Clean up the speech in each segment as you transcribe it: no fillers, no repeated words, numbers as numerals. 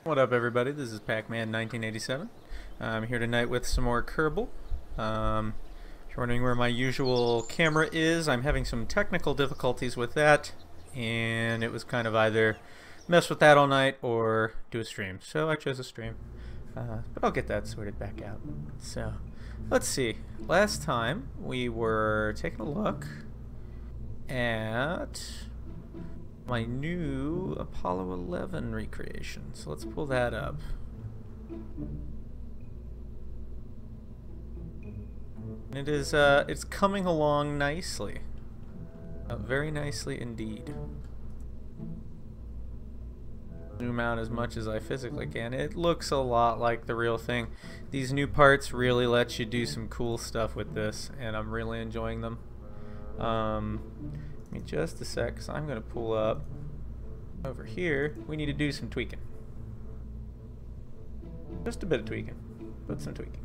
What up, everybody? This is Pac-Man 1987. I'm here tonight with some more Kerbal. If you're wondering where my usual camera is, I'm having some technical difficulties with that, and it was kind of either mess with that all night or do a stream. So I chose a stream, but I'll get that sorted back out. So let's see. Last time we were taking a look at my new Apollo 11 recreation. So let's pull that up. And it is it's coming along nicely. Very nicely indeed. Zoom out as much as I physically can. It looks a lot like the real thing. These new parts really let you do some cool stuff with this, and I'm really enjoying them. Give me just a sec, because I'm going to pull up over here. We need to do some tweaking. Just a bit of tweaking, but some tweaking.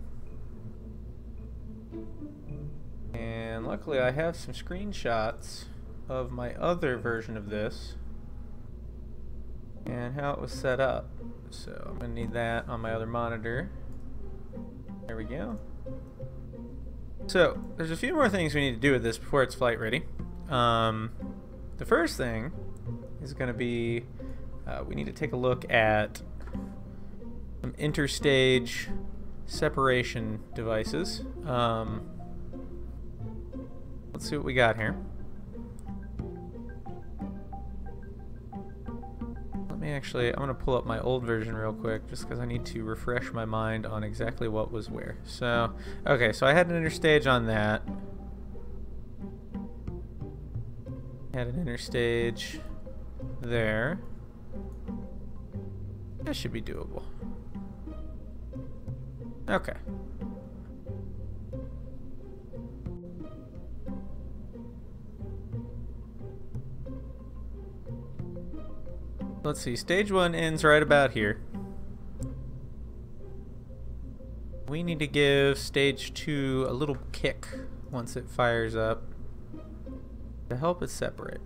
And luckily I have some screenshots of my other version of this and how it was set up. So I'm going to need that on my other monitor. There we go. So there's a few more things we need to do with this before it's flight ready. The first thing is going to be we need to take a look at some interstage separation devices. Let's see what we got here. I'm going to pull up my old version real quick just because I need to refresh my mind on exactly what was where. So, okay, so I had an interstage on that. Had an interstage there. That should be doable. Okay. Let's see, stage 1 ends right about here. We need to give stage 2 a little kick once it fires up to help it separate,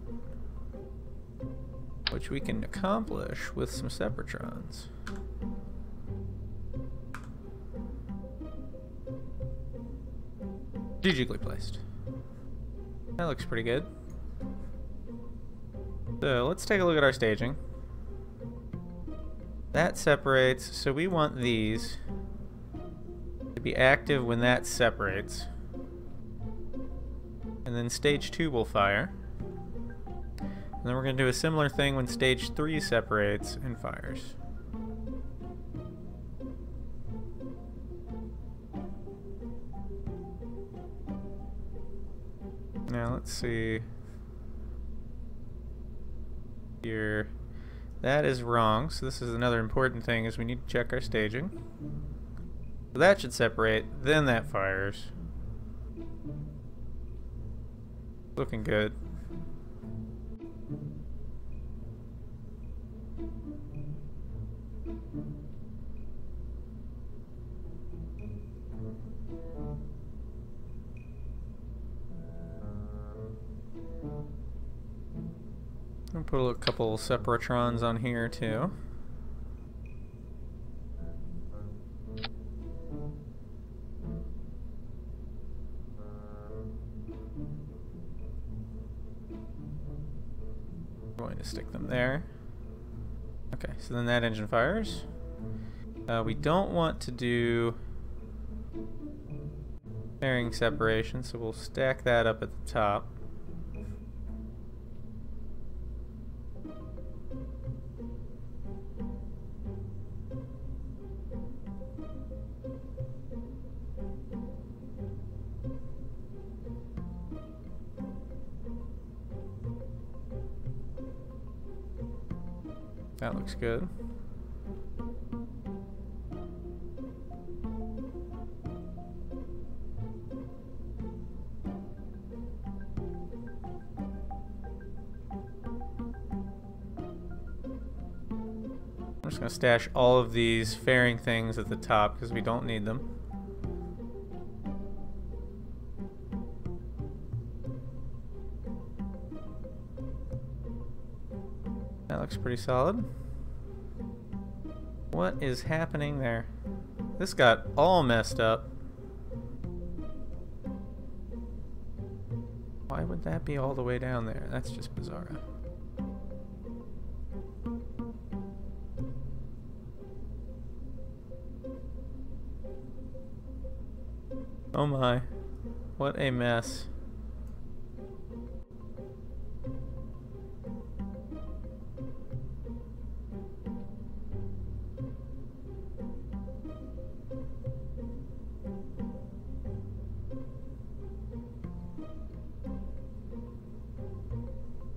which we can accomplish with some separatrons. Strategically placed. That looks pretty good. So let's take a look at our staging. That separates, so we want these to be active when that separates. And then stage 2 will fire. And then we're going to do a similar thing when stage 3 separates and fires. Now let's see here. That is wrong, so this is another important thing, is we need to check our staging. So that should separate, then that fires. Looking good. I'll put a couple separatrons on here too. I'm going to stick them there. Okay, so then that engine fires. We don't want to do fairing separation, so we'll stack that up at the top. That looks good. I'm just going to stash all of these fairing things at the top because we don't need them. That looks pretty solid. What is happening there? This got all messed up. Why would that be all the way down there? That's just bizarre. Oh my. What a mess.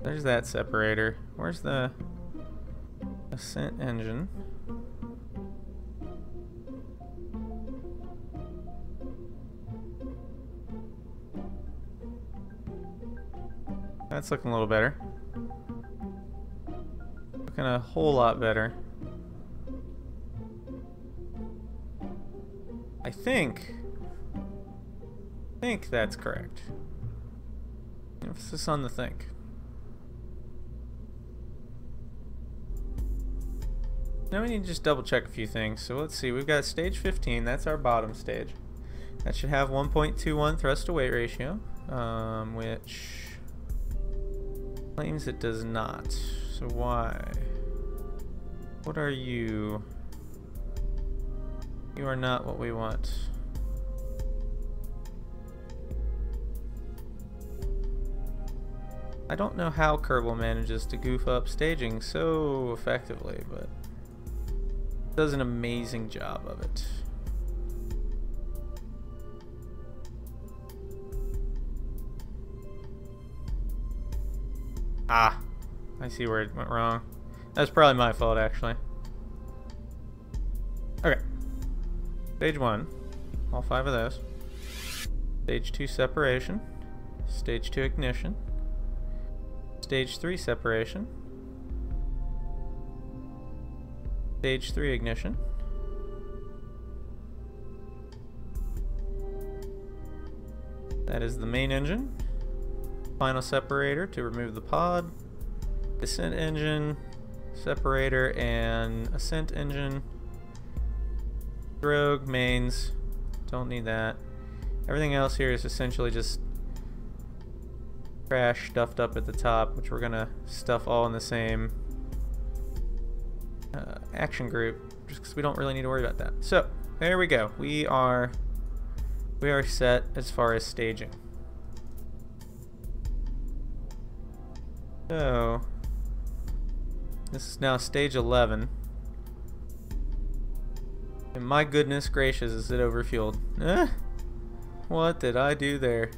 There's that separator. Where's the ascent engine? That's looking a little better. Looking a whole lot better. I think that's correct. Emphasis on the think. Now we need to just double check a few things. So let's see, we've got stage 15, that's our bottom stage. That should have 1.21 thrust to weight ratio, which claims it does not. So why? What are you? You are not what we want. I don't know how Kerbal manages to goof up staging so effectively, but does an amazing job of it. Ah, I see where it went wrong. That's probably my fault, actually. Okay. Stage 1, all 5 of those. Stage 2 separation. Stage 2 ignition. Stage 3 separation. Stage 3 ignition. That is the main engine. Final separator to remove the pod. Descent engine, separator, and ascent engine. Drogue, mains. Don't need that. Everything else here is essentially just trash stuffed up at the top, which we're gonna stuff all in the same action group, just because we don't really need to worry about that. So there we go. We are set as far as staging. So this is now stage 11, and my goodness gracious, is it overfueled? What did I do there?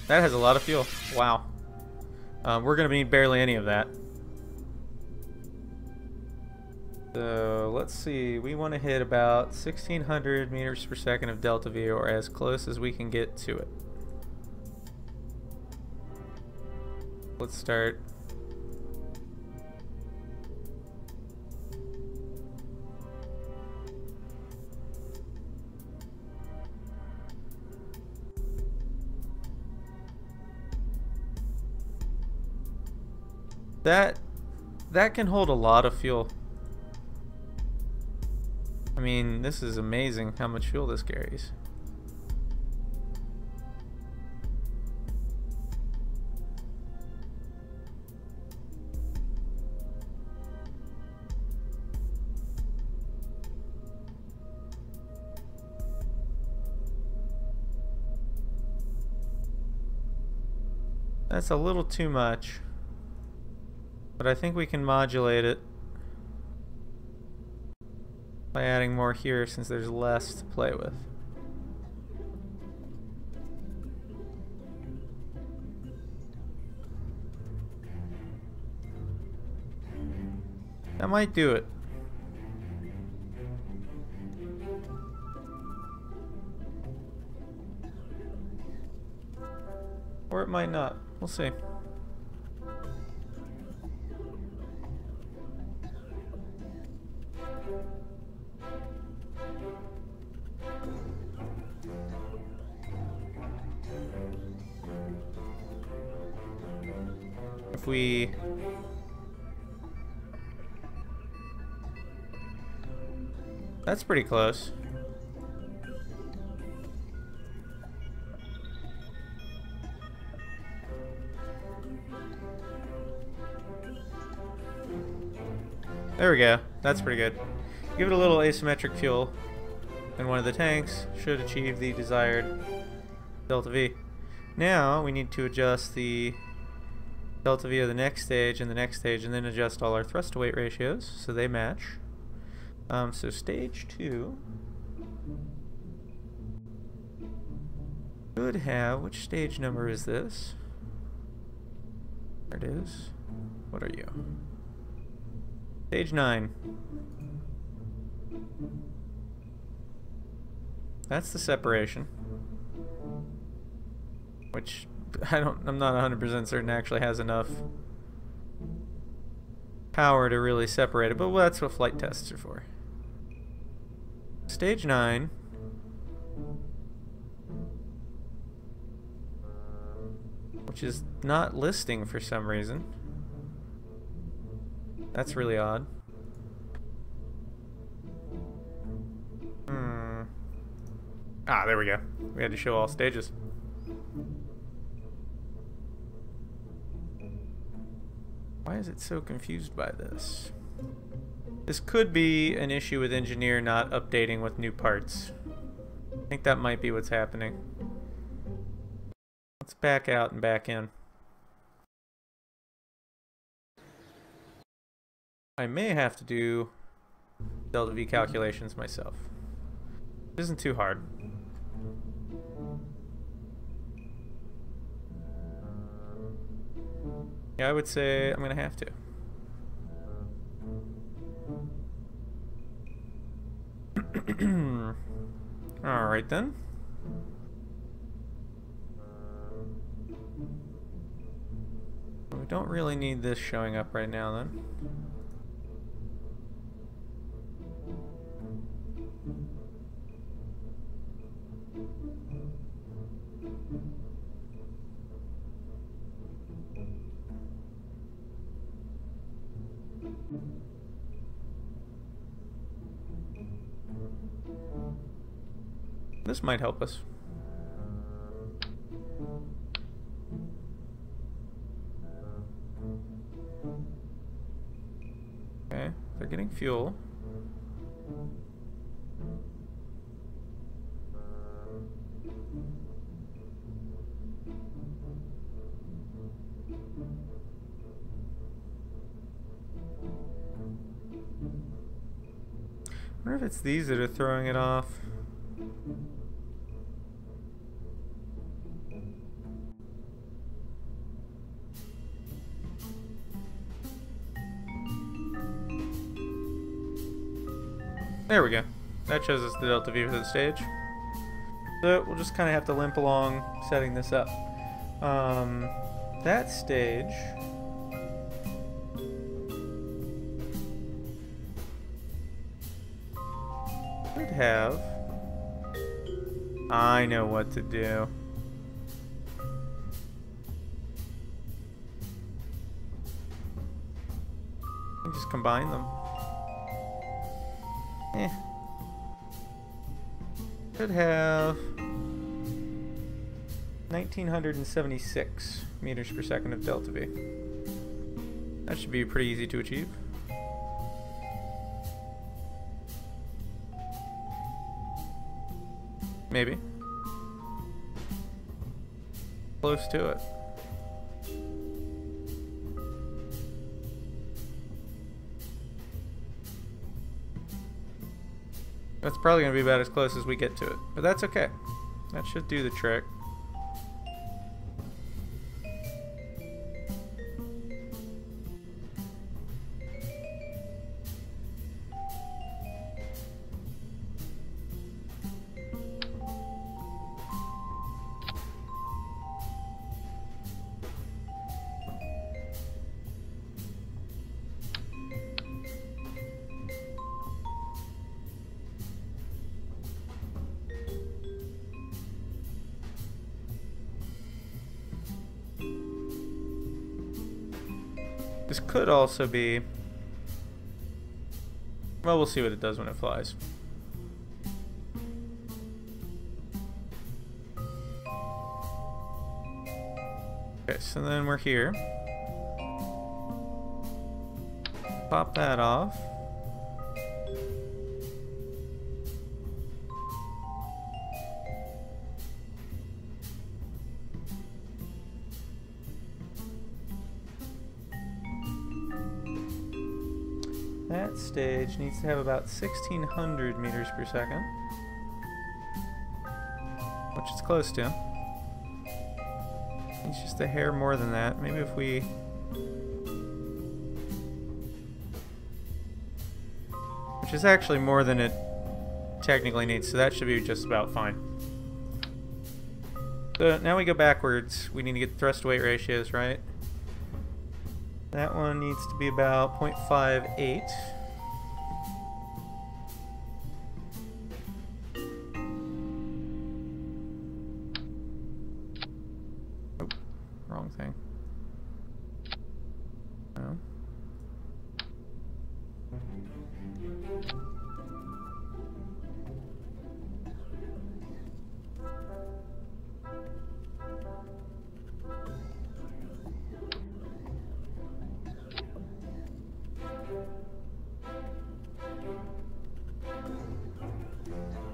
That has a lot of fuel. Wow. We're going to need barely any of that. So let's see. We want to hit about 1,600 meters per second of delta V, or as close as we can get to it. Let's start. That can hold a lot of fuel. I mean, this is amazing how much fuel this carries. That's a little too much, but I think we can modulate it by adding more here since there's less to play with. That might do it. Or it might not. We'll see. if we... That's pretty close. There we go. That's pretty good. Give it a little asymmetric fuel in one of the tanks. Should achieve the desired delta V. Now we need to adjust the delta V of the next stage and the next stage, and then adjust all our thrust to weight ratios so they match. So stage 2 could have, which stage number is this? There it is. What are you? Stage 9. That's the separation, which I'm not 100% certain actually has enough power to really separate it, but well, that's what flight tests are for. Stage 9 which is not listing for some reason. That's really odd. Ah, there we go. We had to show all stages. Why is it so confused by this? This could be an issue with Engineer not updating with new parts. I think that might be what's happening. Let's back out and back in. I may have to do delta V calculations myself. It isn't too hard. Yeah, I would say I'm gonna have to. Alright then. We don't really need this showing up right now then. This might help us. Okay, they're getting fuel. I wonder if it's these that are throwing it off. There we go. That shows us the delta V for the stage. So we'll just kind of have to limp along setting this up. That stage should have... I know what to do. Just combine them. Should have 1976 meters per second of delta V. That should be pretty easy to achieve. Maybe. Close to it. That's probably going to be about as close as we get to it, but that's okay. That should do the trick. This could also be... Well, we'll see what it does when it flies. Okay, so then we're here. Pop that off. That stage needs to have about 1600 meters per second, which it's close to. It's just a hair more than that. Maybe if we... Which is actually more than it technically needs, so that should be just about fine. So now we go backwards. We need to get thrust to weight ratios, right? That one needs to be about 0.58. Oh, wrong thing. No.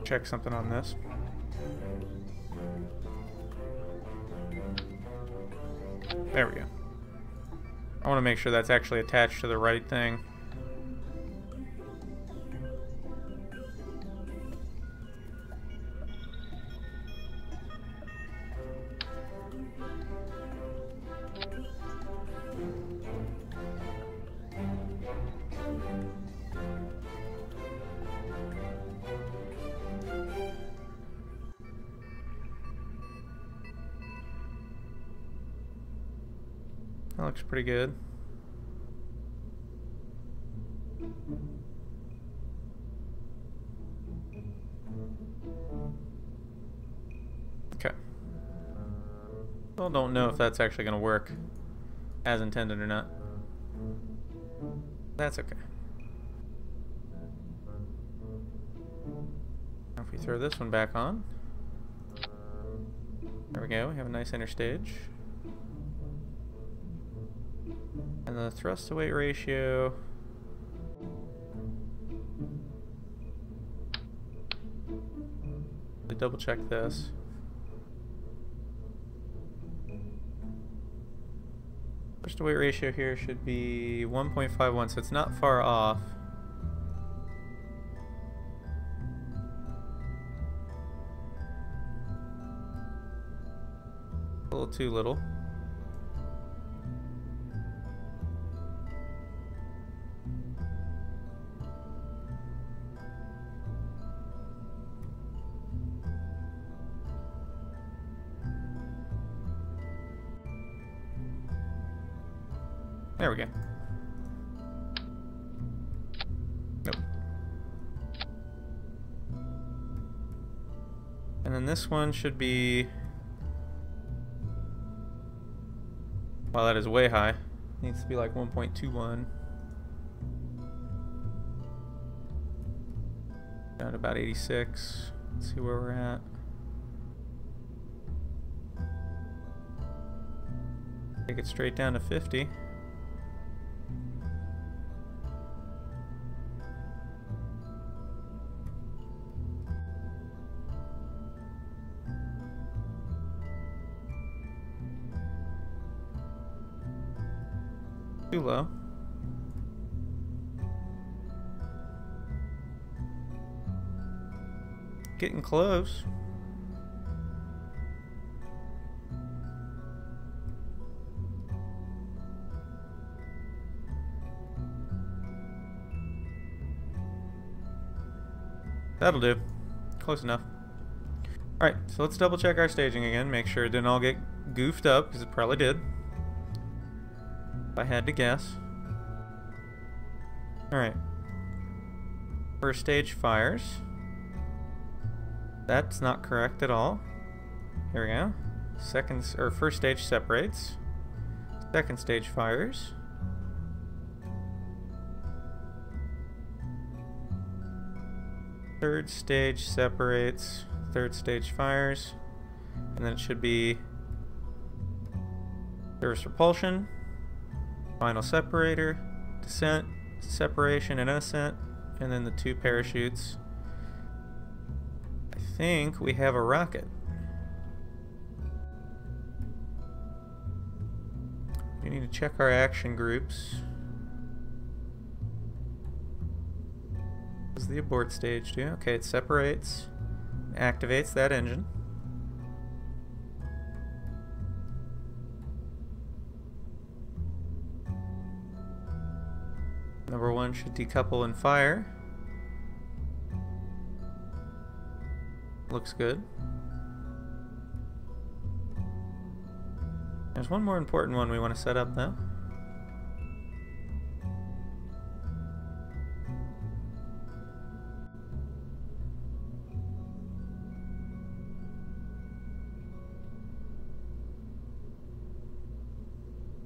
Check something on this. There we go. I want to make sure that's actually attached to the right thing. That looks pretty good. Okay. Still don't know if that's actually going to work as intended or not. That's okay. Now if we throw this one back on. There we go, we have a nice inner stage. And the thrust to weight ratio. Double check this. Thrust to weight ratio here should be 1.51, so it's not far off. A little too little. There we go. Nope. And then this one should be... Wow, that is way high. Needs to be like 1.21. Down to about 86. Let's see where we're at. Take it straight down to 50. Too low. Getting close. That'll do. Close enough. Alright, so let's double check our staging again. Make sure it didn't all get goofed up, because it probably did. If I had to guess. Alright. First stage fires. That's not correct at all. Here we go. First stage separates. Second stage fires. Third stage separates, third stage fires, and then it should be surface repulsion, final separator, descent, separation, and ascent, and then the 2 parachutes. I think we have a rocket. We need to check our action groups. What does the abort stage do? Okay, it separates, activates that engine. Number 1 should decouple and fire. Looks good. There's one more important one we want to set up though.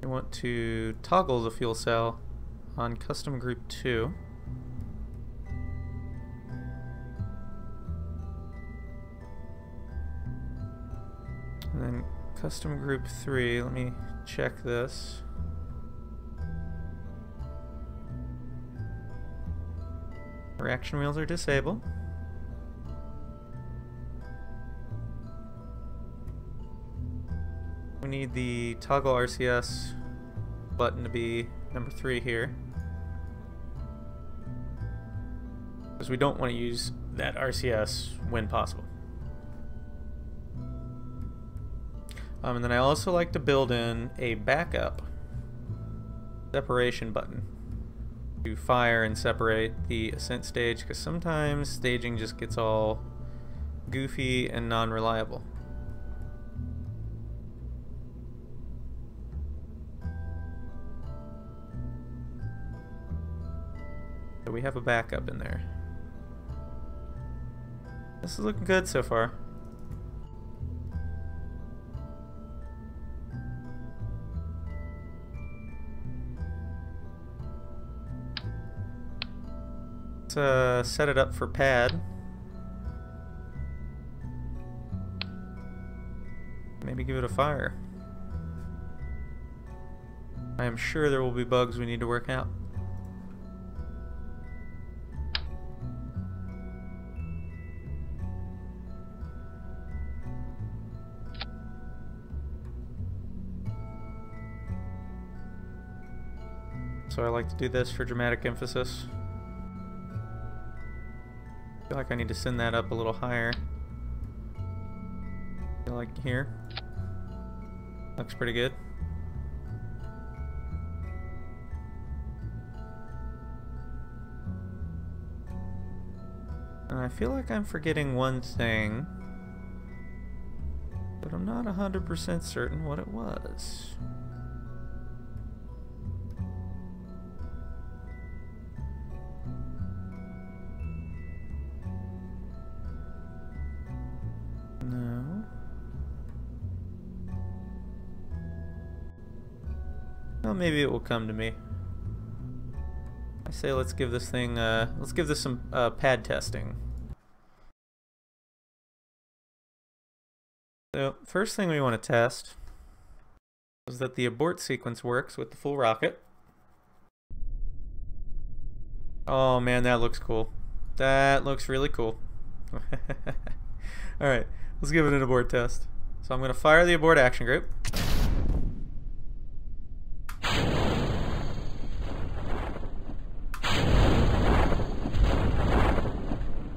We want to toggle the fuel cell on custom group 2. And then custom group 3, let me check this. Reaction wheels are disabled. We need the toggle RCS button to be number 3 here, because we don't want to use that RCS when possible. And then I also like to build in a backup separation button to fire and separate the ascent stage, because sometimes staging just gets all goofy and non-reliable. So we have a backup in there. This is looking good so far. Let's set it up for pad. Maybe give it a fire. I am sure there will be bugs we need to work out. So I like to do this for dramatic emphasis. I feel like I need to send that up a little higher. I feel like here. Looks pretty good. And I feel like I'm forgetting one thing, but I'm not 100% certain what it was. No. Well, maybe it will come to me. I say let's give this thing, let's give this some pad testing. So, first thing we want to test is that the abort sequence works with the full rocket. Oh man, that looks cool. That looks really cool. Alright, let's give it an abort test. So I'm going to fire the abort action group.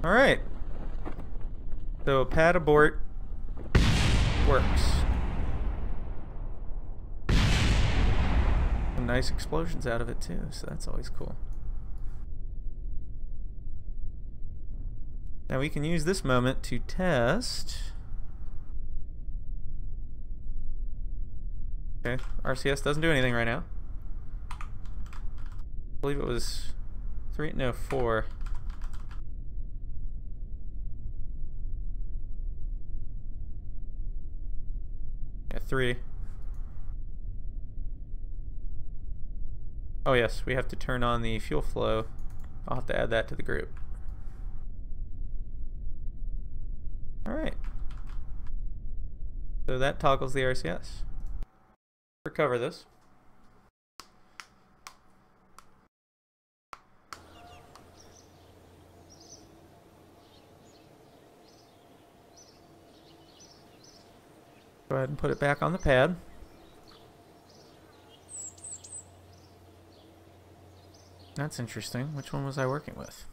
Alright. So pad abort works. Some nice explosions out of it too, so that's always cool. Now we can use this moment to test. Okay, RCS doesn't do anything right now. I believe it was 4. Yeah, 3. Oh yes, we have to turn on the fuel flow. I'll have to add that to the group. Alright. So that toggles the RCS. Recover this. Go ahead and put it back on the pad. That's interesting. Which one was I working with?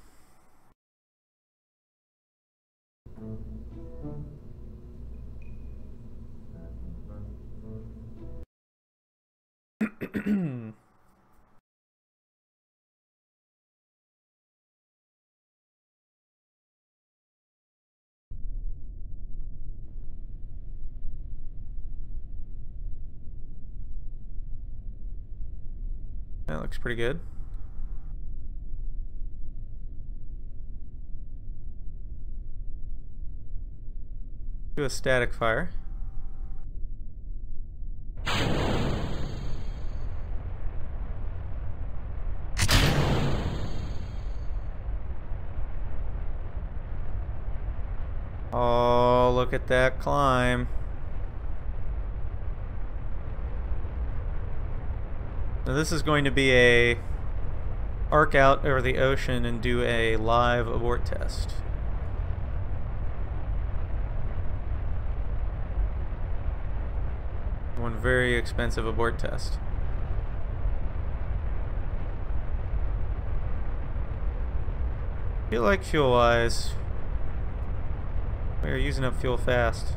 That looks pretty good. Do a static fire. Oh, look at that climb. Now this is going to be a arc out over the ocean and do a live abort test. One very expensive abort test. I feel like fuel-wise, we are using up fuel fast.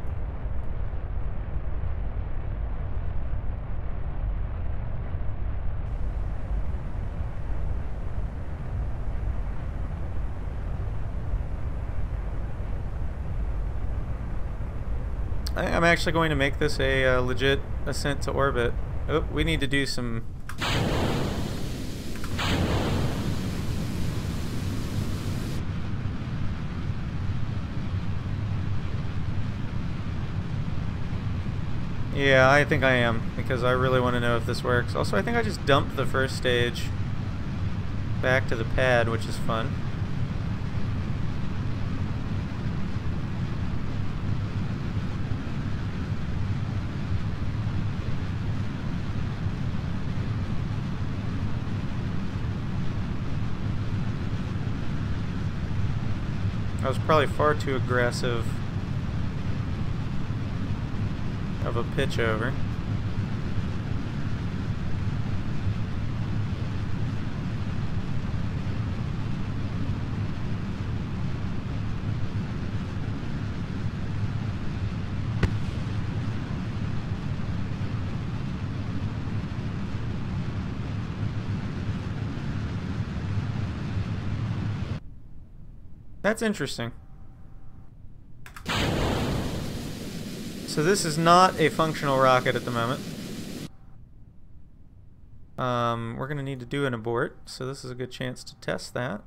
I think I'm actually going to make this a legit ascent to orbit. Oh, we need to do some... Yeah, I think I am, because I really want to know if this works. Also, I think I just dumped the first stage back to the pad, which is fun. I was probably far too aggressive of a pitch over. That's interesting. So this is not a functional rocket at the moment. We're going to need to do an abort, so this is a good chance to test that.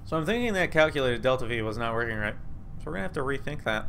So I'm thinking that calculated delta V was not working right. So we're going to have to rethink that.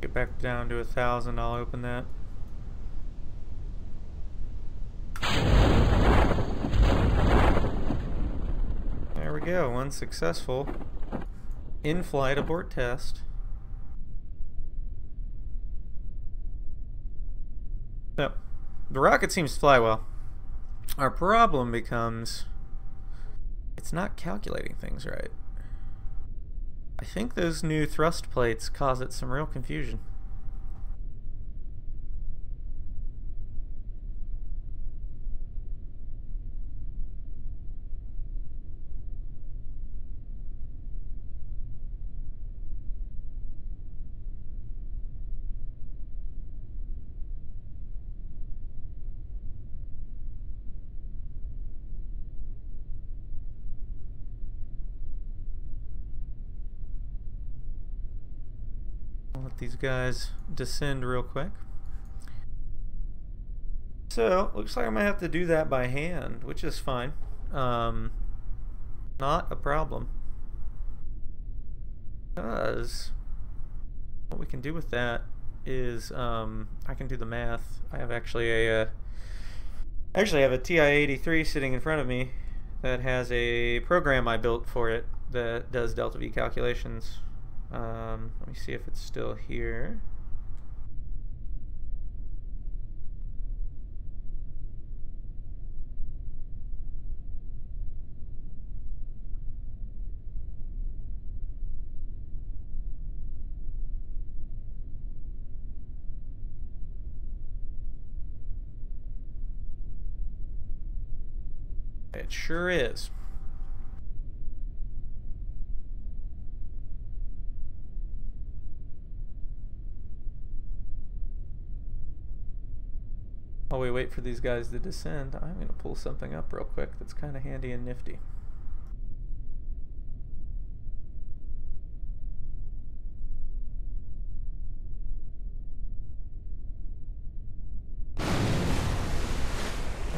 Get back down to 1,000, I'll open that. There we go, one successful in-flight abort test. So, the rocket seems to fly well. Our problem becomes it's not calculating things right. I think those new thrust plates cause it some real confusion. I'll let these guys descend real quick. So, looks like I might have to do that by hand, which is fine. Not a problem. Because what we can do with that is I can do the math. I have actually a TI-83 sitting in front of me that has a program I built for it that does delta V calculations. Let me see if it's still here. It sure is. While we wait for these guys to descend, I'm going to pull something up real quick that's kind of handy and nifty.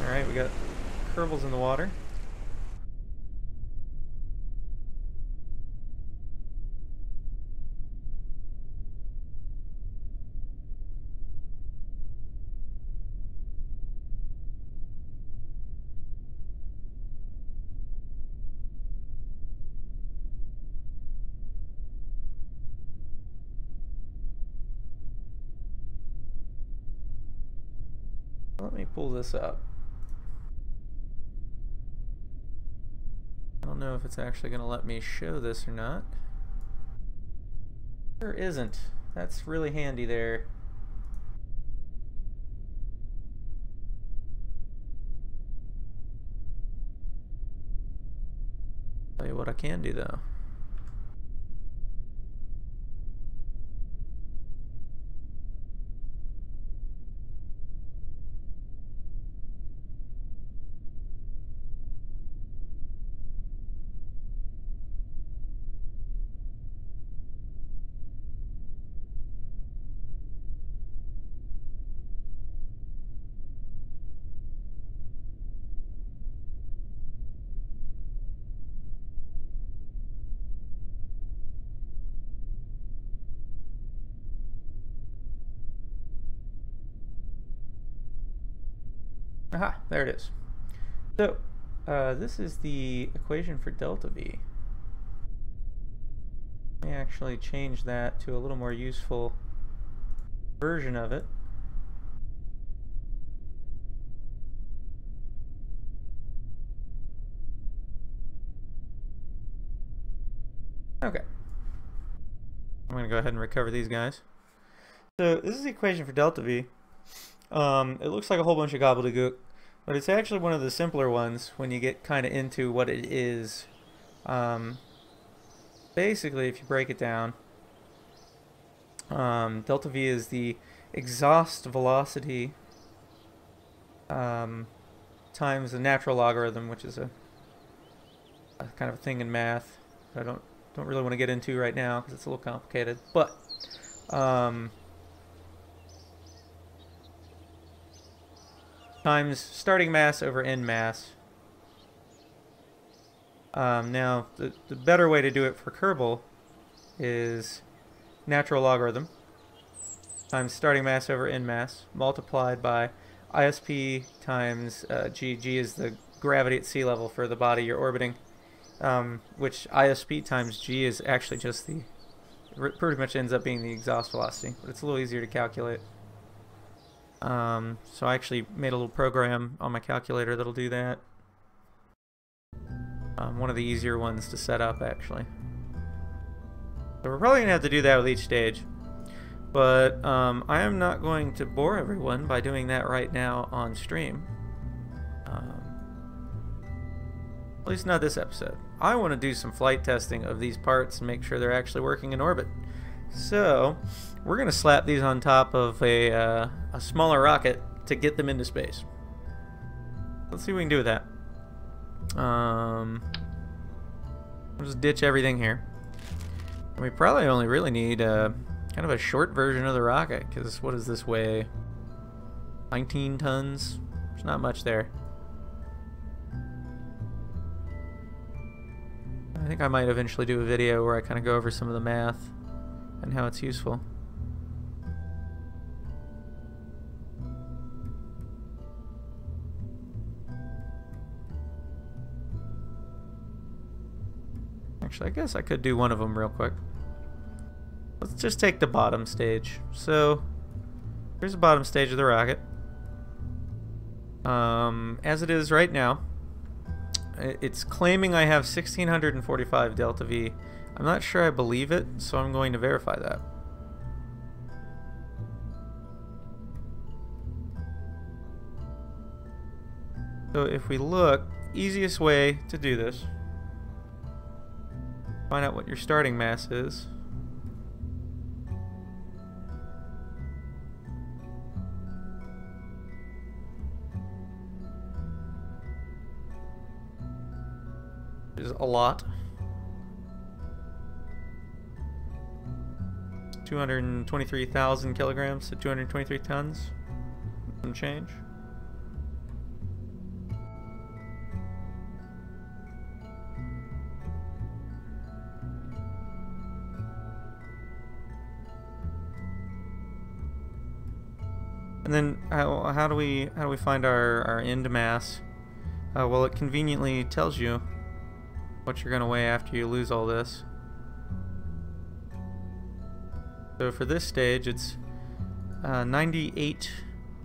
Alright, we got Kerbals in the water. Let me pull this up. I don't know if it's actually going to let me show this or not. Sure isn't. That's really handy there. Tell you what I can do though. Aha, there it is. So, this is the equation for delta V. Let me actually change that to a little more useful version of it. Okay. I'm going to go ahead and recover these guys. So, this is the equation for delta V. It looks like a whole bunch of gobbledygook, but it's actually one of the simpler ones when you get kind of into what it is. Basically, if you break it down, delta V is the exhaust velocity times the natural logarithm, which is a kind of a thing in math that I don't really want to get into right now because it's a little complicated, but times starting mass over end mass. Now, the better way to do it for Kerbal is natural logarithm. times starting mass over end mass multiplied by ISP times G. G is the gravity at sea level for the body you're orbiting, which ISP times G is actually just the, pretty much ends up being the exhaust velocity, but it's a little easier to calculate. So I actually made a little program on my calculator that'll do that. One of the easier ones to set up, actually. So we're probably going to have to do that with each stage. But I am not going to bore everyone by doing that right now on stream. At least not this episode. I want to do some flight testing of these parts and make sure they're actually working in orbit. So we're going to slap these on top of a smaller rocket to get them into space. Let's see what we can do with that. I'll just ditch everything here. And we probably only really need kind of a short version of the rocket, because what does this weigh? 19 tons? There's not much there. I think I might eventually do a video where I kind of go over some of the math and how it's useful. Actually, I guess I could do one of them real quick. Let's just take the bottom stage. So, here's the bottom stage of the rocket. As it is right now, it's claiming I have 1645 delta V. I'm not sure I believe it, so I'm going to verify that. So if we look, easiest way to do this, find out what your starting mass is. Is a lot. 223,000 kilograms, so 223 tons. Some change. And then how do we find our end mass? Well, it conveniently tells you what you're gonna weigh after you lose all this. So for this stage, it's 98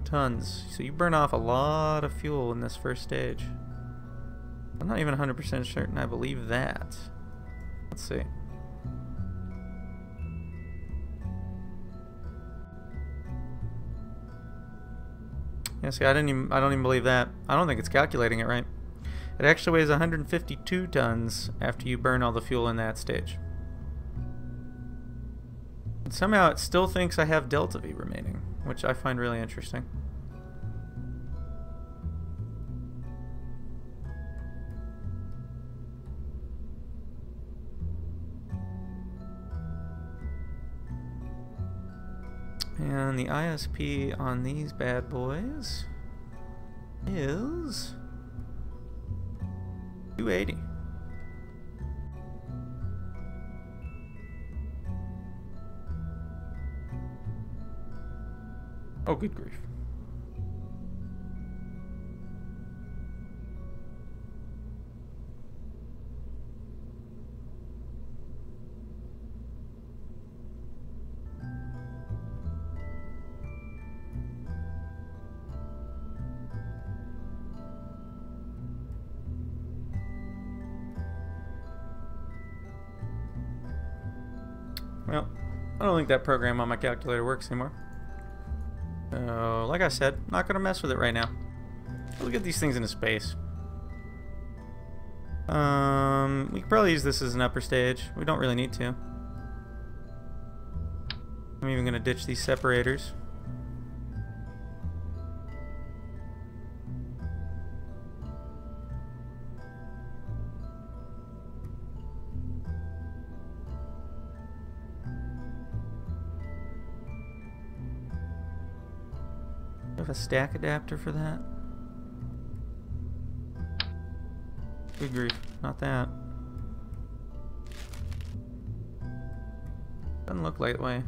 tons. So you burn off a lot of fuel in this first stage. I'm not even 100% certain I believe that. Let's see. Yeah, see, I don't even believe that. I don't think it's calculating it right. It actually weighs 152 tons after you burn all the fuel in that stage. And somehow it still thinks I have delta V remaining, which I find really interesting. And the ISP on these bad boys is 280. Oh, good grief. Well, I don't think that program on my calculator works anymore. Like I said, not gonna mess with it right now. We'll get these things into space. We could probably use this as an upper stage. We don't really need to. I'm even gonna ditch these separators. Do I have a stack adapter for that? Good grief, not that. Doesn't look that way.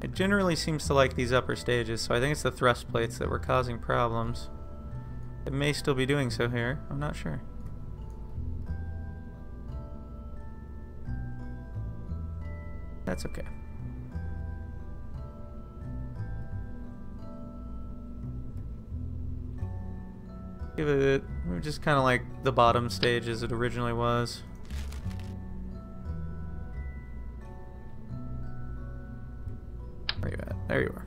It generally seems to like these upper stages, so I think it's the thrust plates that were causing problems. It may still be doing so here. I'm not sure. That's okay. Give it just kind of like the bottom stage as it originally was. Where are you at? There you are.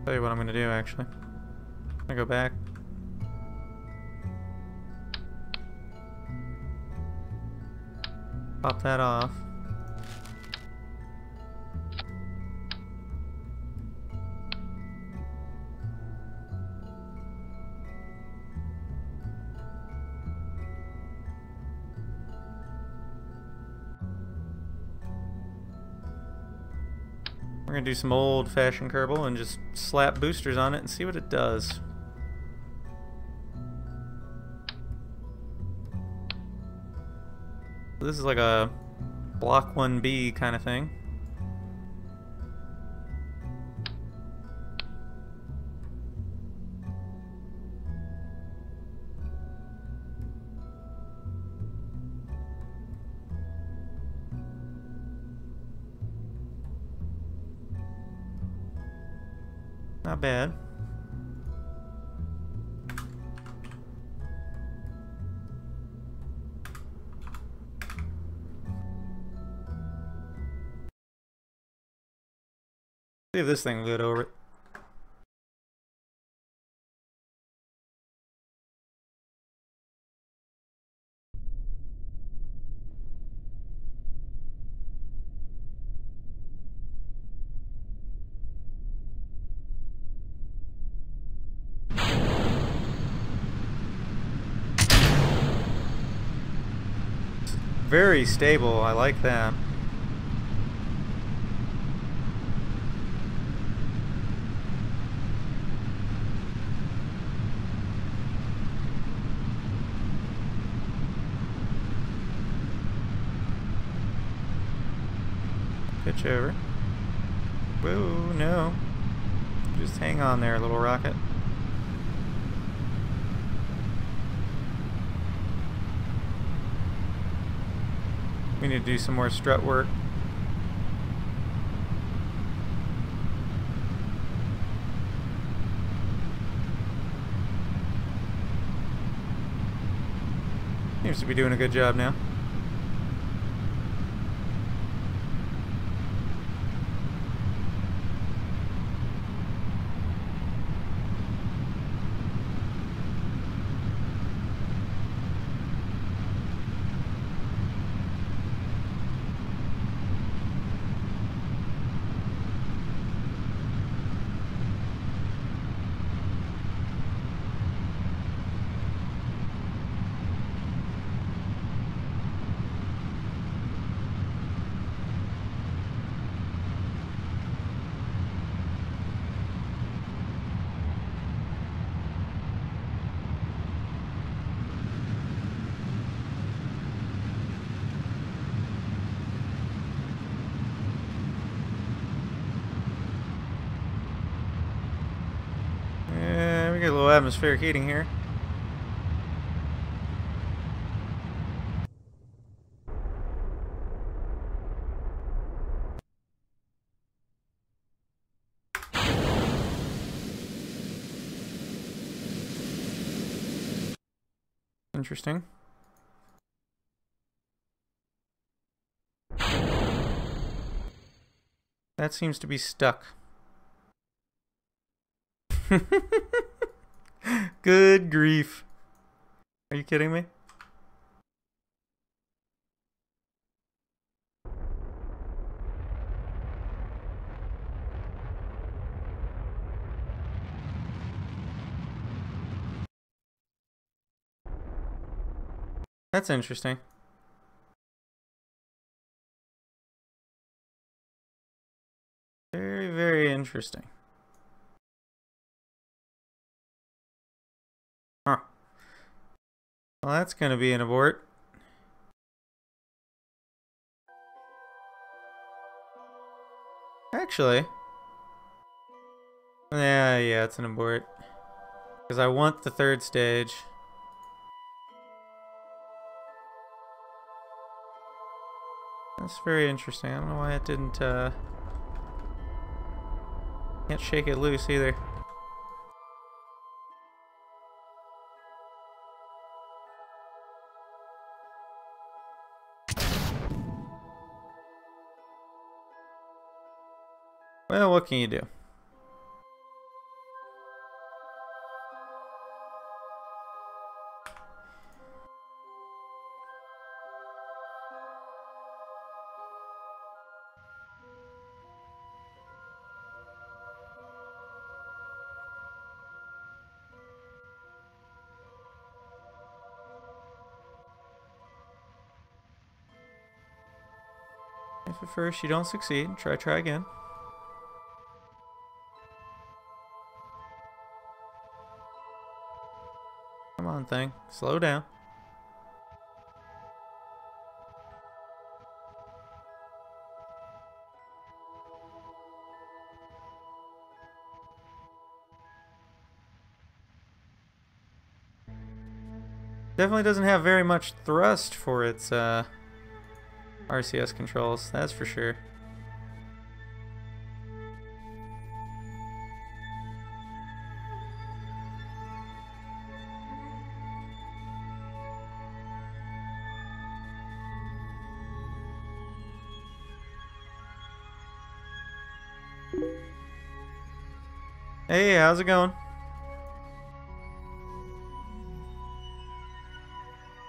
Tell you what I'm gonna do actually. I'm gonna go back. Pop that off. We're gonna do some old-fashioned Kerbal and just slap boosters on it and see what it does. This is like a Block 1B kind of thing. Not bad. See if this thing will get over it. Very stable, I like that. Pitch over. Whoa, no. Just hang on there, little rocket. We need to do some more strut work. Seems to be doing a good job now. We get a little atmospheric heating here. Interesting. That seems to be stuck. Good grief. Are you kidding me? That's interesting. Very, very interesting. Huh. Well, that's going to be an abort. Actually, yeah, it's an abort. Because I want the third stage. That's very interesting. I don't know why it didn't, can't shake it loose either. Well, what can you do? If at first you don't succeed, try again. Come on, thing. Slow down. Definitely doesn't have very much thrust for its RCS controls, that's for sure. Hey, how's it going?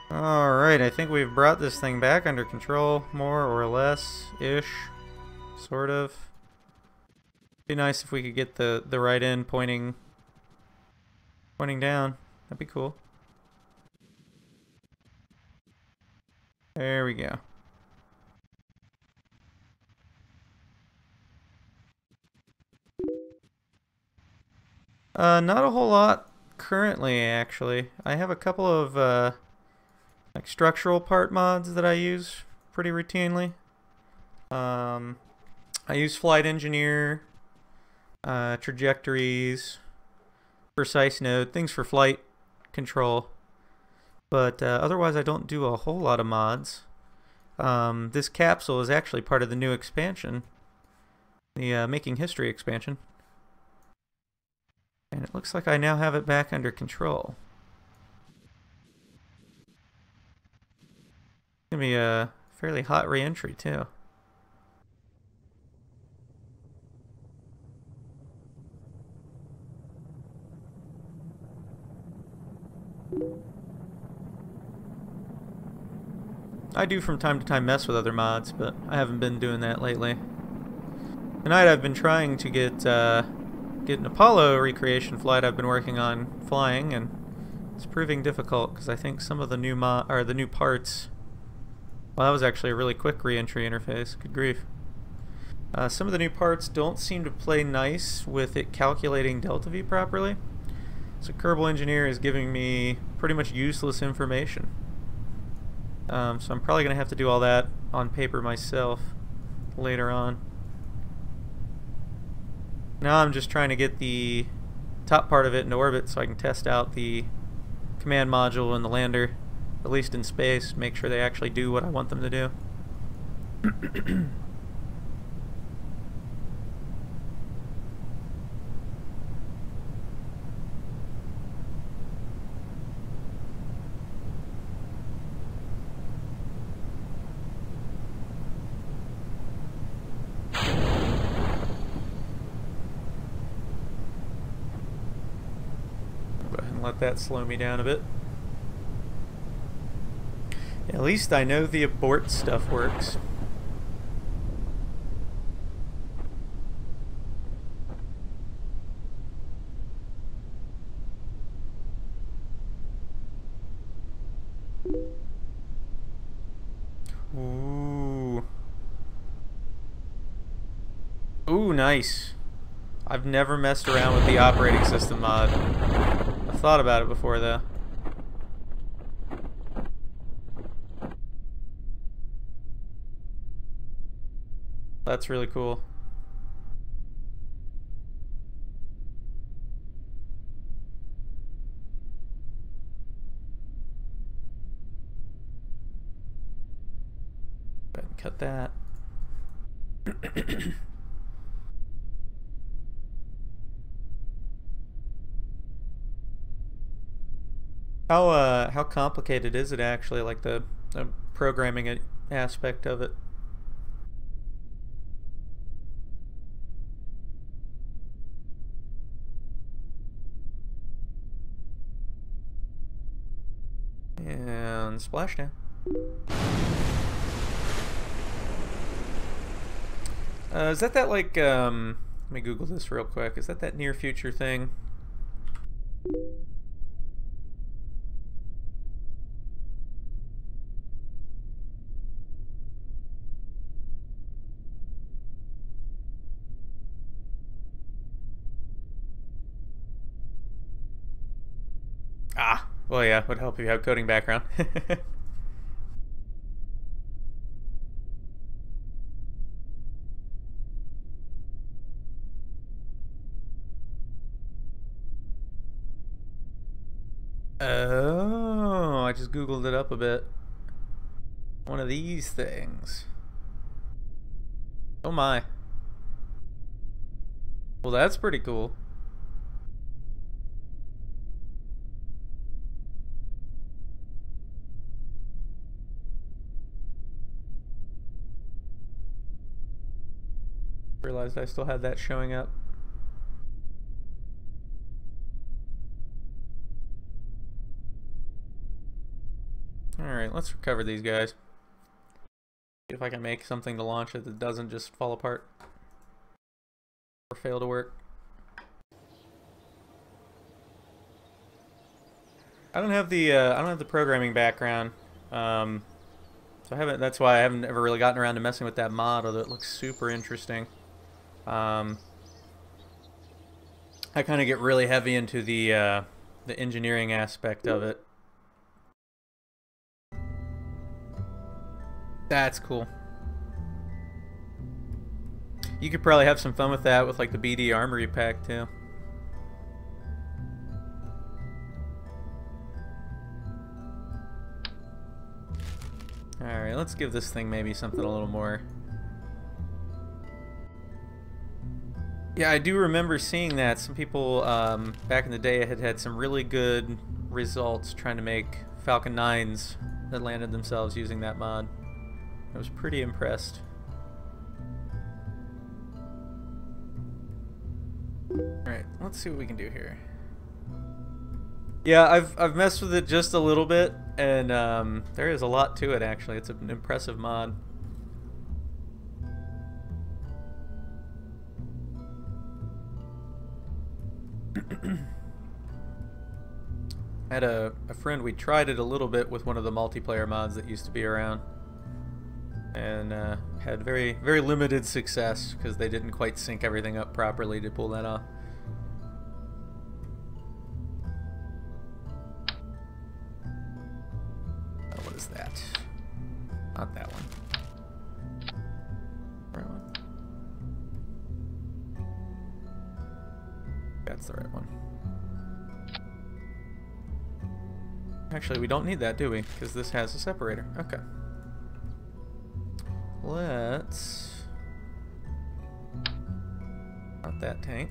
Alright, I think we've brought this thing back under control, more or less-ish. Sort of. Be nice if we could get the right end pointing down. That'd be cool. There we go. Not a whole lot currently, actually. I have a couple of like structural part mods that I use pretty routinely. I use Flight Engineer, trajectories, precise node, things for flight control. But otherwise I don't do a whole lot of mods. This capsule is actually part of the new expansion, the Making History expansion. And it looks like I now have it back under control. It's gonna be a fairly hot re-entry too. I do from time to time mess with other mods, but I haven't been doing that lately. Tonight I've been trying to get an Apollo recreation flight I've been working on flying, and it's proving difficult because I think some of the new parts. Well, that was actually a really quick re-entry interface. Good grief. Some of the new parts don't seem to play nice with it calculating delta V properly. So Kerbal Engineer is giving me pretty much useless information. So I'm probably going to have to do all that on paper myself later on. Now I'm just trying to get the top part of it into orbit so I can test out the command module and the lander, at least in space, make sure they actually do what I want them to do. Let that slow me down a bit. At least I know the abort stuff works. Ooh. Ooh, nice. I've never messed around with the operating system mod. I've thought about it before, though. That's really cool. Go ahead and cut that. How complicated is it actually, like the programming aspect of it? And splashdown. Is that like, let me Google this real quick. Is that near future thing? Ah, well, yeah, would help if you have coding background. Oh, I just Googled it up a bit. One of these things. Oh my. Well, that's pretty cool. Realized I still had that showing up. Alright, let's recover these guys. See if I can make something to launch it that doesn't just fall apart or fail to work. I don't have the programming background, so I haven't. That's why I haven't ever really gotten around to messing with that mod, although it looks super interesting. I kind of get really heavy into the engineering aspect of it. That's cool. You could probably have some fun with that with like the BD Armory pack too. Alright, let's give this thing maybe something a little more. Yeah, I do remember seeing that. Some people back in the day had some really good results trying to make Falcon 9s that landed themselves using that mod. I was pretty impressed. Alright, let's see what we can do here. Yeah, I've messed with it just a little bit, and there is a lot to it actually. It's an impressive mod. I had a friend, we tried it a little bit with one of the multiplayer mods that used to be around, and had very limited success because they didn't quite sync everything up properly to pull that off. Oh, what is that? Not that one. Right one? That's the right one. Actually, we don't need that, do we? Because this has a separator. Okay. Let's... Not that tank.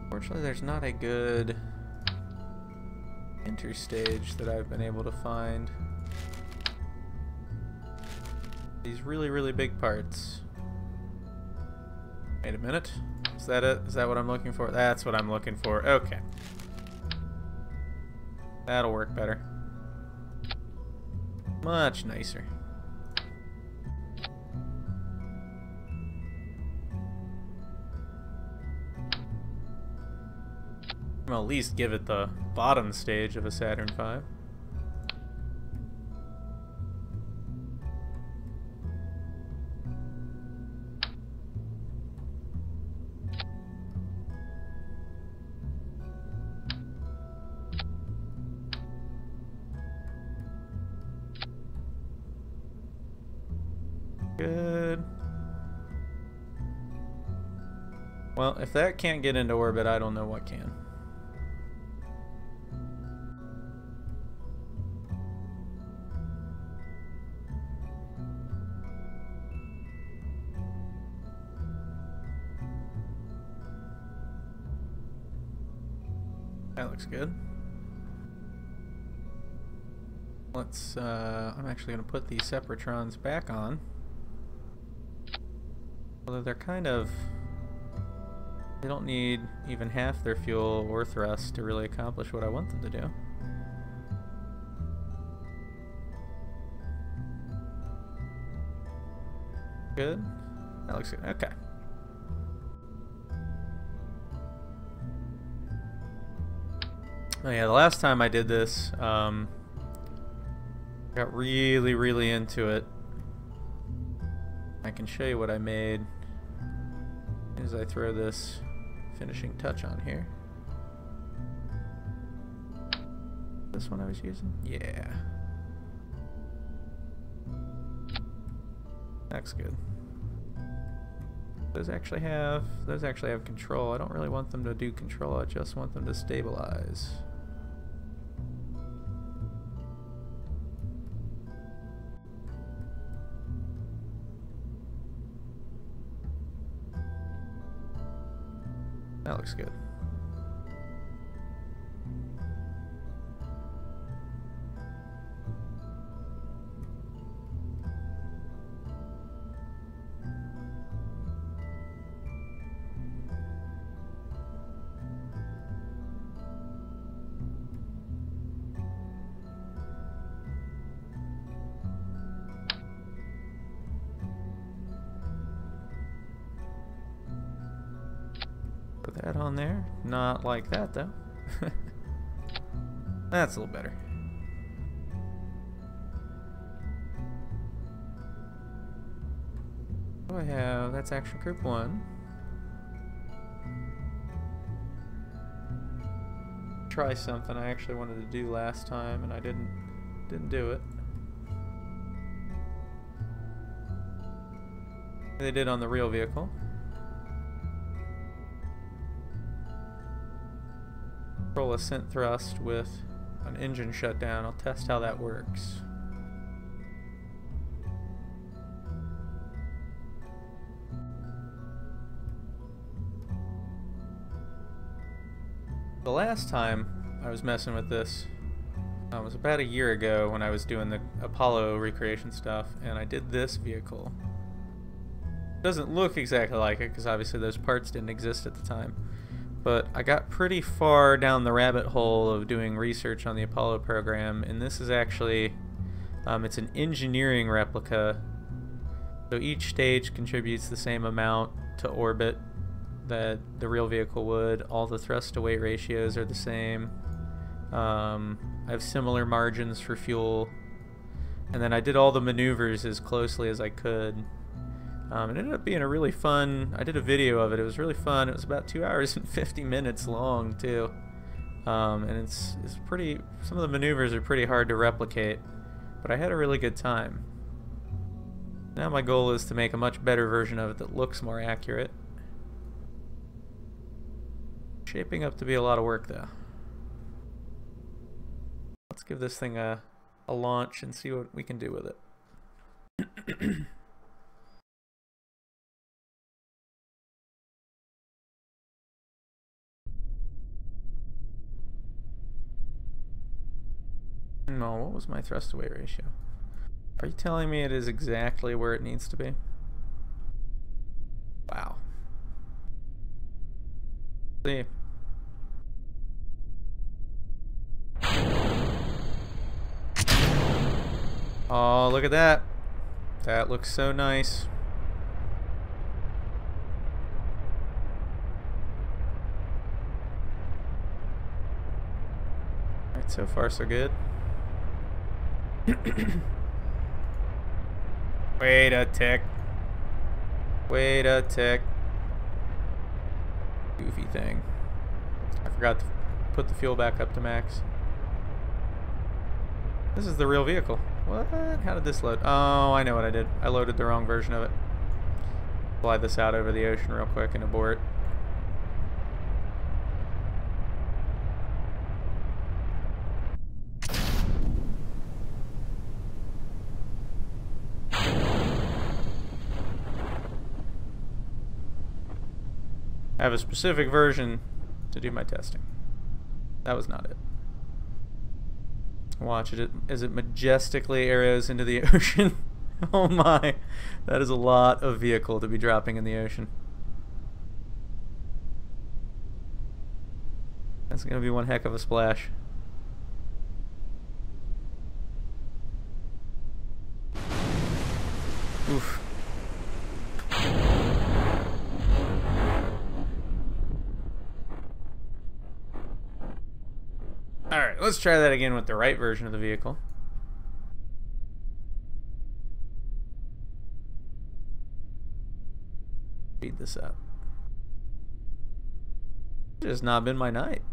Fortunately, there's not a good interstage that I've been able to find. These really big parts. Wait a minute. Is that it? Is that what I'm looking for? That's what I'm looking for. Okay. That'll work better. Much nicer. I'll at least give it the bottom stage of a Saturn V. Well, if that can't get into orbit, I don't know what can. That looks good. Let's, I'm actually going to put these separatrons back on. Although they're kind of, they don't need even half their fuel or thrust to really accomplish what I want them to do. Good. That looks good. Okay. Oh yeah, the last time I did this, got really into it. I can show you what I made as I throw this finishing touch on here. This one I was using? Yeah. That's good. Those actually have control. I don't really want them to do control, I just want them to stabilize. That looks good. Put that on there. Not like that though. That's a little better. What do I have? That's action group 1. Try something I actually wanted to do last time and I didn't do it. They did on the real vehicle. Control ascent thrust with an engine shutdown. I'll test how that works. The last time I was messing with this was about a year ago when I was doing the Apollo recreation stuff, and I did this vehicle. It doesn't look exactly like it because obviously those parts didn't exist at the time. But I got pretty far down the rabbit hole of doing research on the Apollo program, and this is actually, it's an engineering replica. So each stage contributes the same amount to orbit that the real vehicle would. All the thrust to weight ratios are the same. I have similar margins for fuel. And then I did all the maneuvers as closely as I could. It ended up being a really fun, I did a video of it, it was really fun. It was about 2 hours and 50 minutes long too. And it's pretty, some of the maneuvers are pretty hard to replicate, but I had a really good time. Now my goal is to make a much better version of it that looks more accurate. Shaping up to be a lot of work though. Let's give this thing a launch and see what we can do with it. No, what was my thrust to weight ratio? Are you telling me it is exactly where it needs to be? Wow. See. Oh, look at that. That looks so nice. Alright, so far so good. Wait a tick. Wait a tick. Goofy thing. I forgot to put the fuel back up to max. This is the real vehicle. What? How did this load? Oh, I know what I did. I loaded the wrong version of it. Fly this out over the ocean real quick and abort. have a specific version to do my testing. That was not it. Watch it as it majestically arrows into the ocean. Oh my, that is a lot of vehicle to be dropping in the ocean. That's going to be one heck of a splash. Oof. Alright, let's try that again with the right version of the vehicle. Speed this up. It's just not been my night.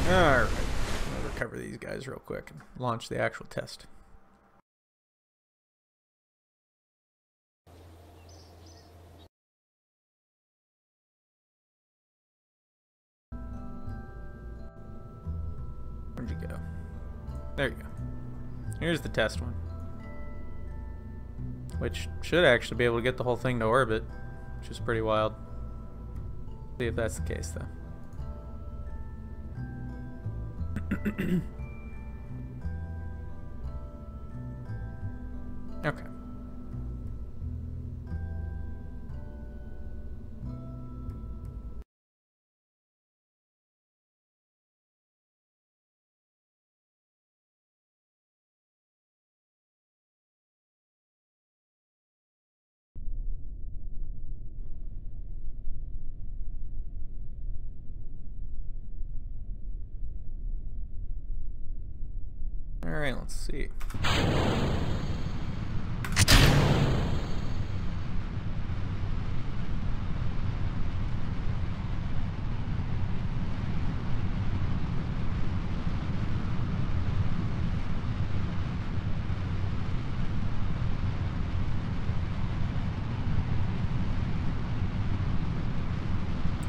Alright, I'll recover these guys real quick and launch the actual test. Where'd you go? There you go. Here's the test one. Which should actually be able to get the whole thing to orbit, which is pretty wild. See if that's the case though. Okay. Alright, let's see.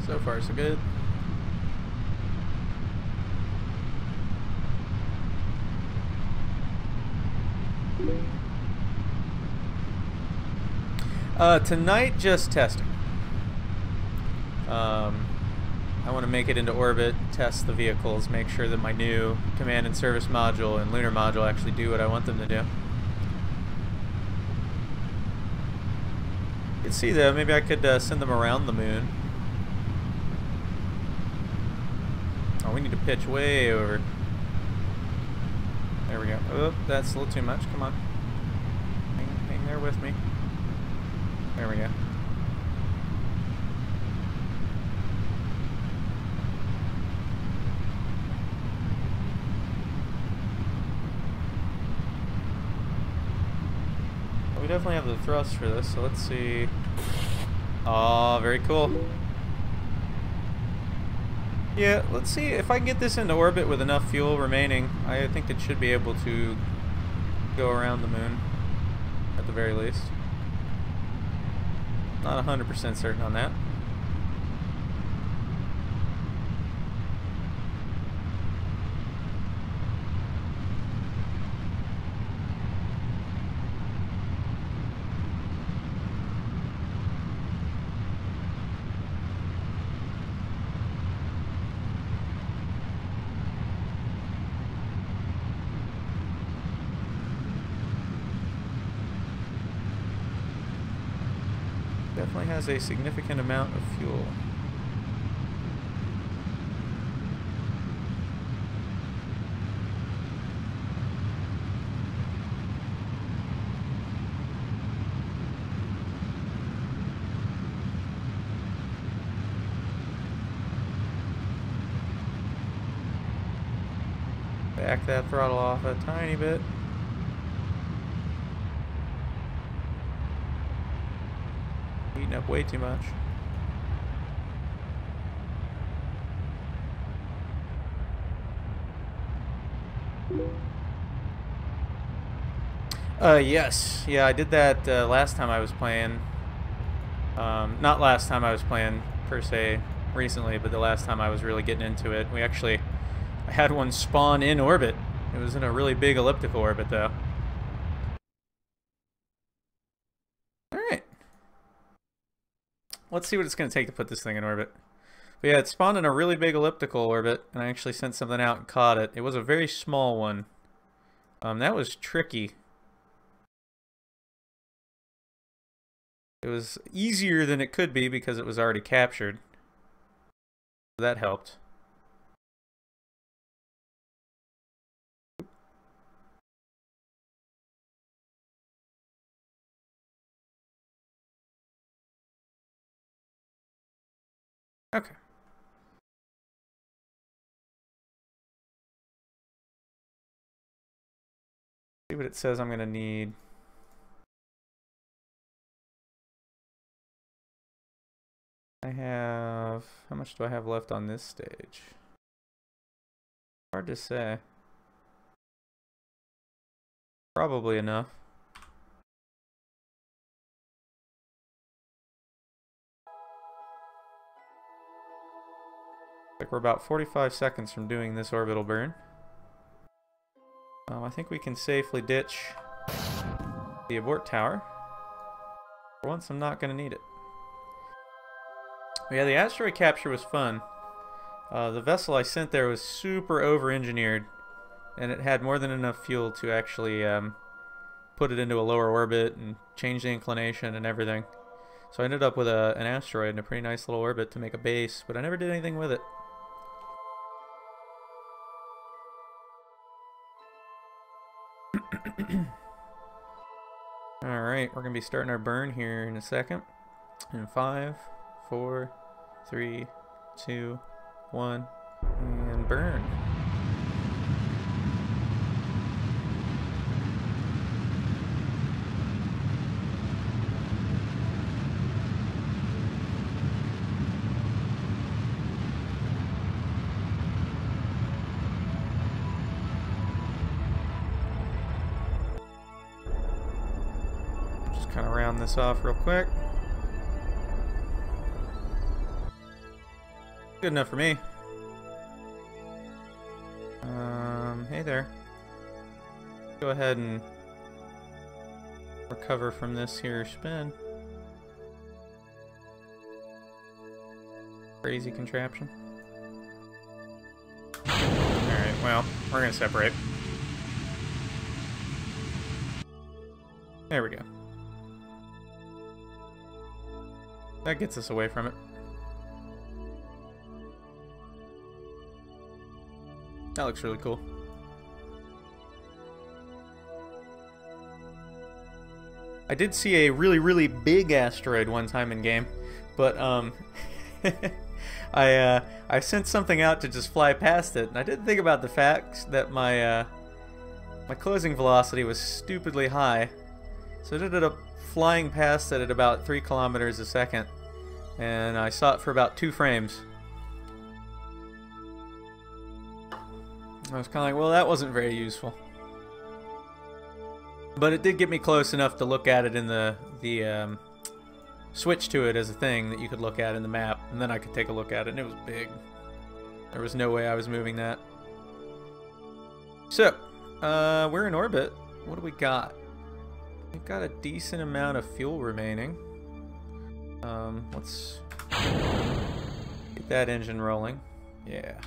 So far, so good. Tonight, just testing. I want to make it into orbit, test the vehicles, make sure that my new command and service module and lunar module actually do what I want them to do. You can see though, maybe I could send them around the moon. Oh, we need to pitch way over. There we go. Oh, that's a little too much. Come on. Hang there with me. There we go. We definitely have the thrust for this, so let's see. Oh, very cool. Yeah, let's see if I can get this into orbit with enough fuel remaining. I think it should be able to go around the moon, at the very least. Not 100% certain on that. Definitely has a significant amount of fuel. Back that throttle off a tiny bit. Heating up way too much. Yes. Yeah, I did that last time I was playing. Not last time I was playing, per se, recently, but the last time I was really getting into it. I had one spawn in orbit. It was in a really big elliptical orbit, though. Alright. Let's see what it's going to take to put this thing in orbit. But yeah, it spawned in a really big elliptical orbit, and I actually sent something out and caught it. It was a very small one. That was tricky. It was easier than it could be because it was already captured. That helped. Okay. See what it says I'm going to need. I have... How much do I have left on this stage? Hard to say. Probably enough. Like we're about 45 seconds from doing this orbital burn. I think we can safely ditch the abort tower. For once, I'm not going to need it. But yeah, the asteroid capture was fun. The vessel I sent there was super over-engineered, and it had more than enough fuel to actually put it into a lower orbit and change the inclination and everything. So I ended up with an asteroid in a pretty nice little orbit to make a base, but I never did anything with it. Alright, we're going to be starting our burn here in a second. In 5, 4, 3, 2, 1, and burn. Kind of round this off real quick. Good enough for me. Hey there. Go ahead and recover from this here spin. Crazy contraption. Alright, well, we're gonna separate. There we go. That gets us away from it. That looks really cool. I did see a really, really big asteroid one time in game, but I sent something out to just fly past it, and I didn't think about the fact that my closing velocity was stupidly high, so it ended up flying past it at about 3 kilometers a second, and I saw it for about 2 frames. I was kind of like, well, that wasn't very useful. But it did get me close enough to look at it in the switch to it as a thing that you could look at in the map, and then I could take a look at it, and it was big. There was no way I was moving that. So, we're in orbit. What do we got? We've got a decent amount of fuel remaining. Let's get that engine rolling. Yeah.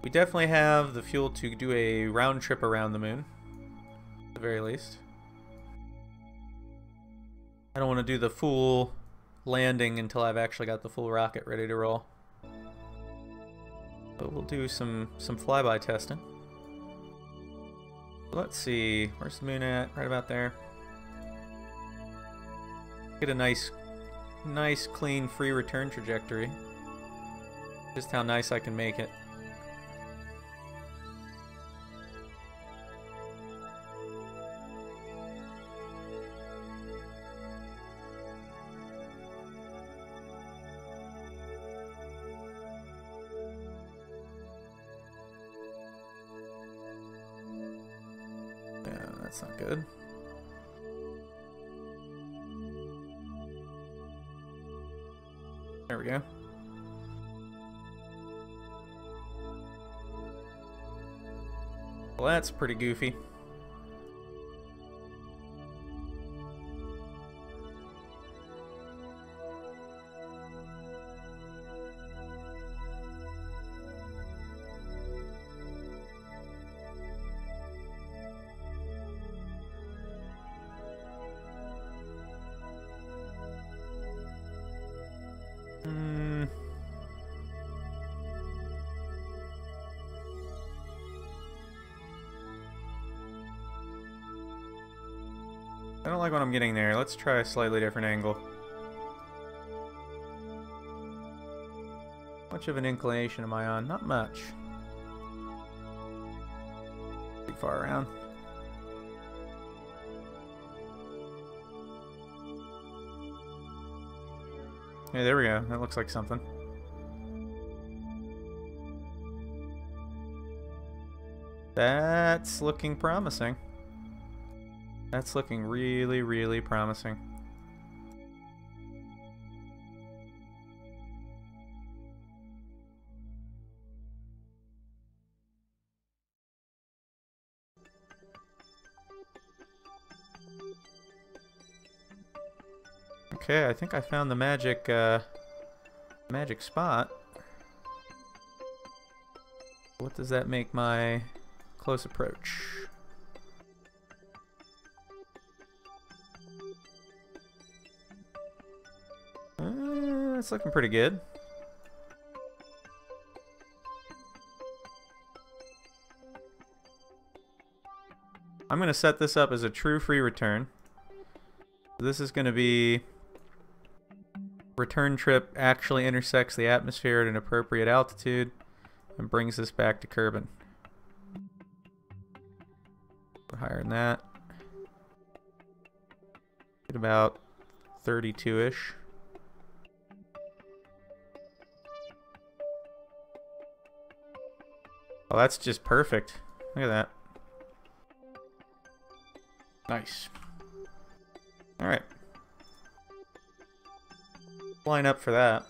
We definitely have the fuel to do a round trip around the moon, at the very least. I don't want to do the full landing until I've actually got the full rocket ready to roll. But we'll do some flyby testing. Let's see, where's the moon at? Right about there. Get a nice clean free return trajectory. Just how nice I can make it. Yeah, that's not good. we go. Well, that's pretty goofy. I don't like what I'm getting there. Let's try a slightly different angle. Much of an inclination am I on? Not much. Too far around. Yeah, there we go. That looks like something. That's looking promising. That's looking really, really promising. Okay, I think I found the magic spot. What does that make my close approach? It's looking pretty good. I'm going to set this up as a true free return. This is going to be return trip actually intersects the atmosphere at an appropriate altitude and brings us back to Kerbin. Higher than that. Get about 32-ish. Oh, that's just perfect. Look at that. Nice. Alright. Line up for that.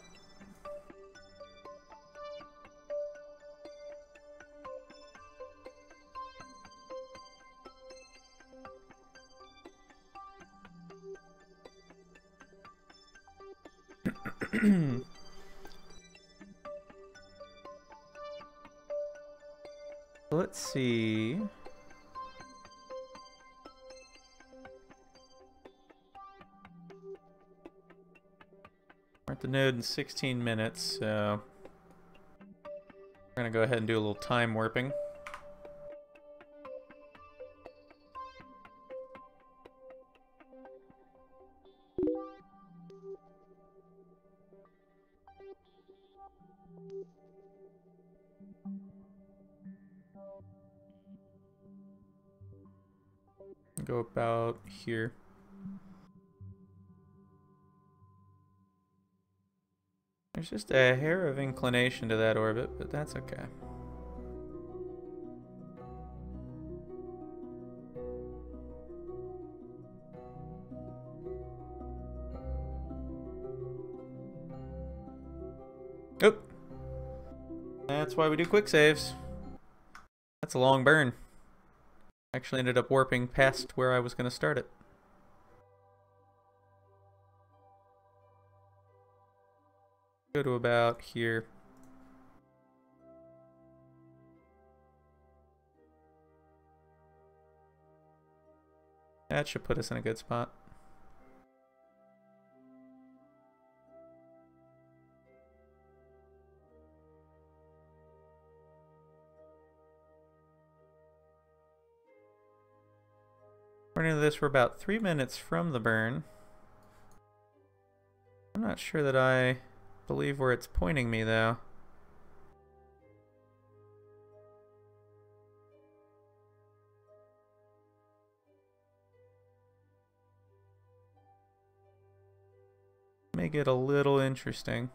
Let's see. We're at the node in 16 minutes, so we're gonna go ahead and do a little time warping. Go about here. There's just a hair of inclination to that orbit, but that's okay. Oop. That's why we do quick saves. That's a long burn. Actually ended up warping past where I was going to start it. Go to about here. That should put us in a good spot. According to this, we're about 3 minutes from the burn. I'm not sure that I believe where it's pointing me, though. May get a little interesting.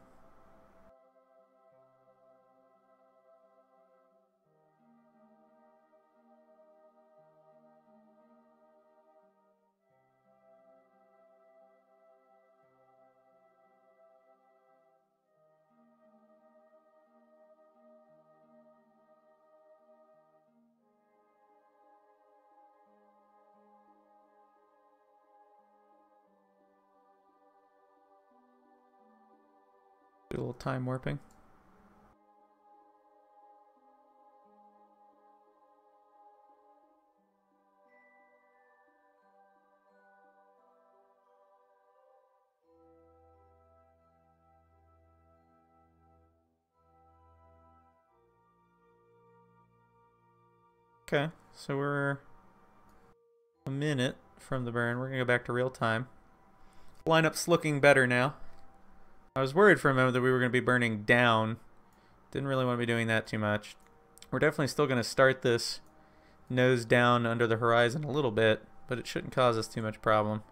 Do a little time warping. Okay, so we're a minute from the burn. We're gonna go back to real time. Lineup's looking better now. I was worried for a moment that we were gonna be burning down. Didn't really want to be doing that too much. We're definitely still gonna start this nose down under the horizon a little bit, but it shouldn't cause us too much problem.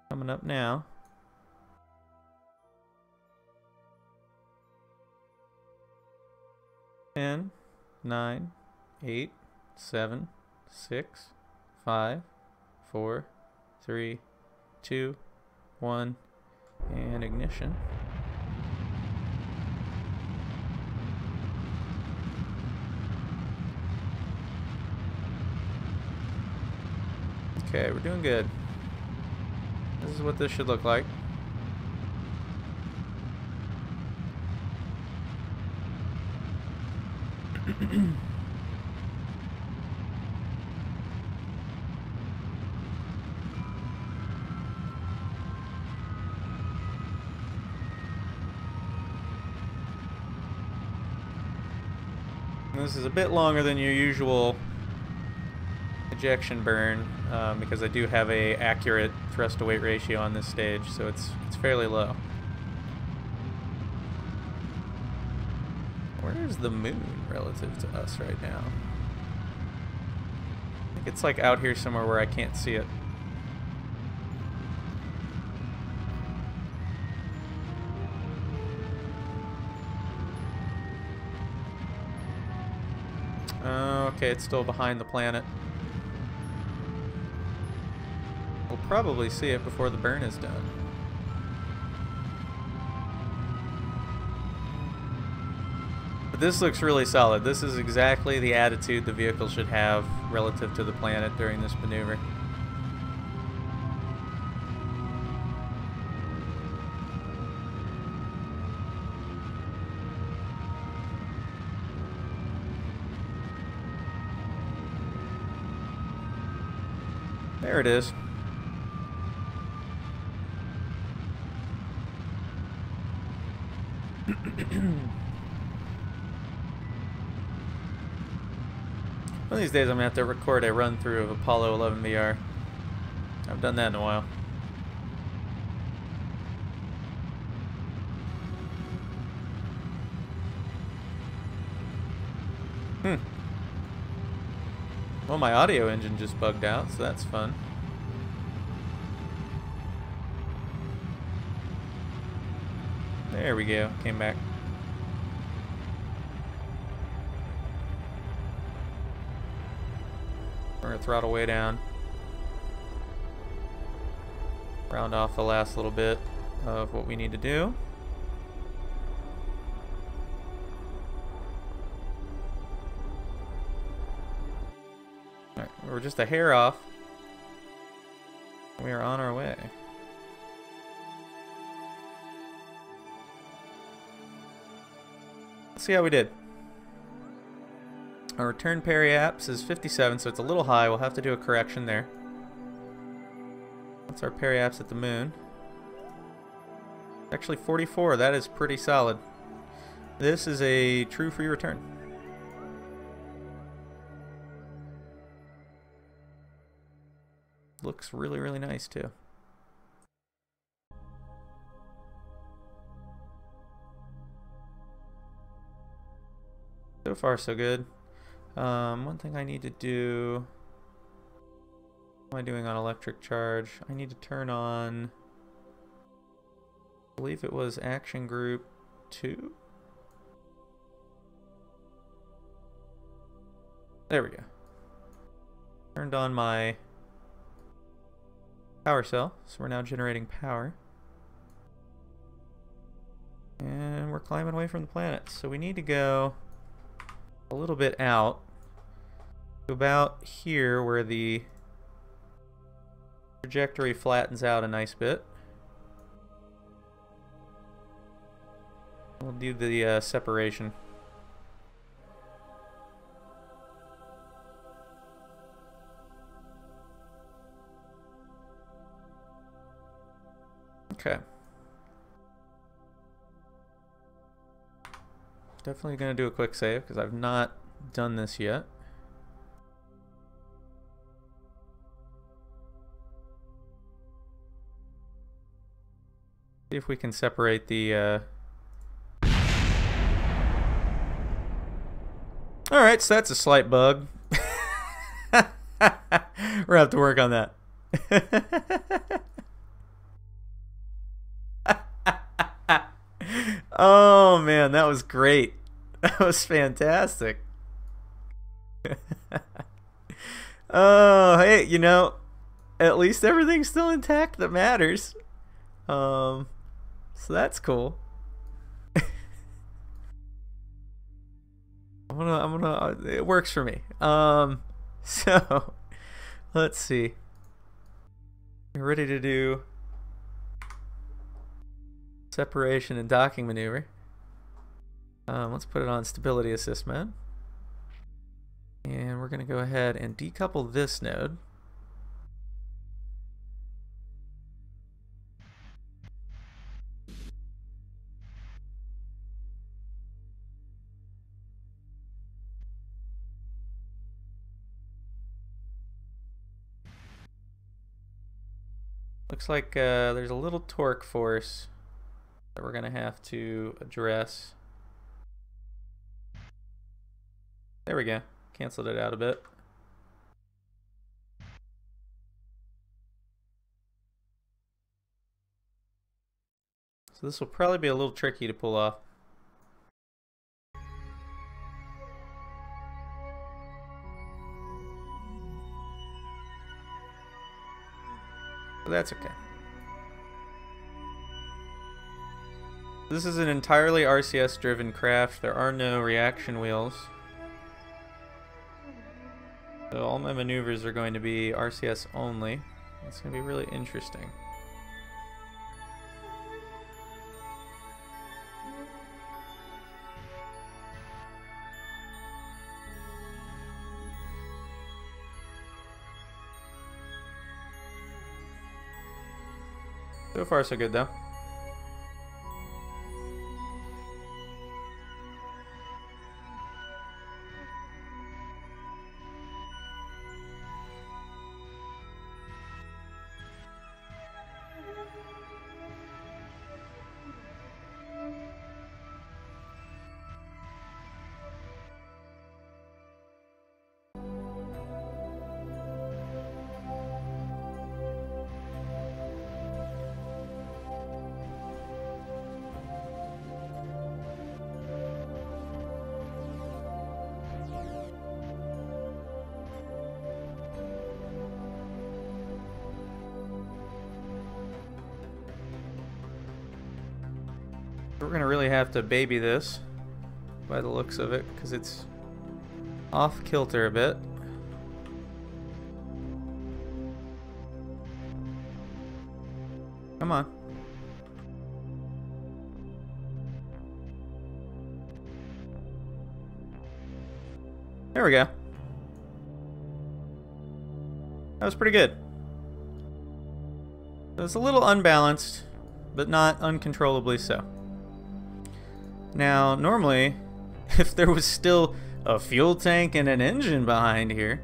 Coming up now. 10, 9, 8, 7, 6, 5, 4, 3, 2, 1, and ignition. Okay, we're doing good. This is what this should look like. This is a bit longer than your usual ejection burn because I do have a accurate thrust to weight ratio on this stage, so it's fairly low. Where's the moon relative to us right now? I think it's like out here somewhere where I can't see it. Okay, it's still behind the planet. We'll probably see it before the burn is done. But this looks really solid. This is exactly the attitude the vehicle should have relative to the planet during this maneuver. There it is. One of these days I'm going to have to record a run through of Apollo 11 VR. I haven't done that in a while. Well, my audio engine just bugged out, so that's fun. There we go, came back. We're gonna throttle way down. Round off the last little bit of what we need to do. Alright, we're just a hair off. We are on our way. Let's see how we did. Our return periaps is 57, so it's a little high. We'll have to do a correction there. That's our periaps at the moon. Actually 44, that is pretty solid. This is a true free return. Looks really, really nice too. So far, so good. One thing I need to do... What am I doing on electric charge? I need to turn on... I believe it was action group 2? There we go. Turned on my power cell, so we're now generating power. And we're climbing away from the planet. So we need to go a little bit out to about here where the trajectory flattens out a nice bit. We'll do the separation. Okay. Definitely going to do a quick save because I've not done this yet. See if we can separate the Alright, so that's a slight bug. We're going to have to work on that. Oh man, that was great. That was fantastic. Oh, hey, you know, at least everything's still intact that matters. So that's cool. It works for me. So let's see. You're ready to do separation and docking maneuver. Let's put it on stability assist mode. And we're going to go ahead and decouple this node. Looks like there's a little torque force that we're going to have to address. There we go. Canceled it out a bit. So this will probably be a little tricky to pull off. But that's okay. This is an entirely RCS driven craft. There are no reaction wheels. So all my maneuvers are going to be RCS only. It's going to be really interesting. So far so good though. We're gonna really have to baby this by the looks of it because it's off kilter a bit. Come on. There we go. That was pretty good. It was a little unbalanced, but not uncontrollably so. Now, normally, if there was still a fuel tank and an engine behind here,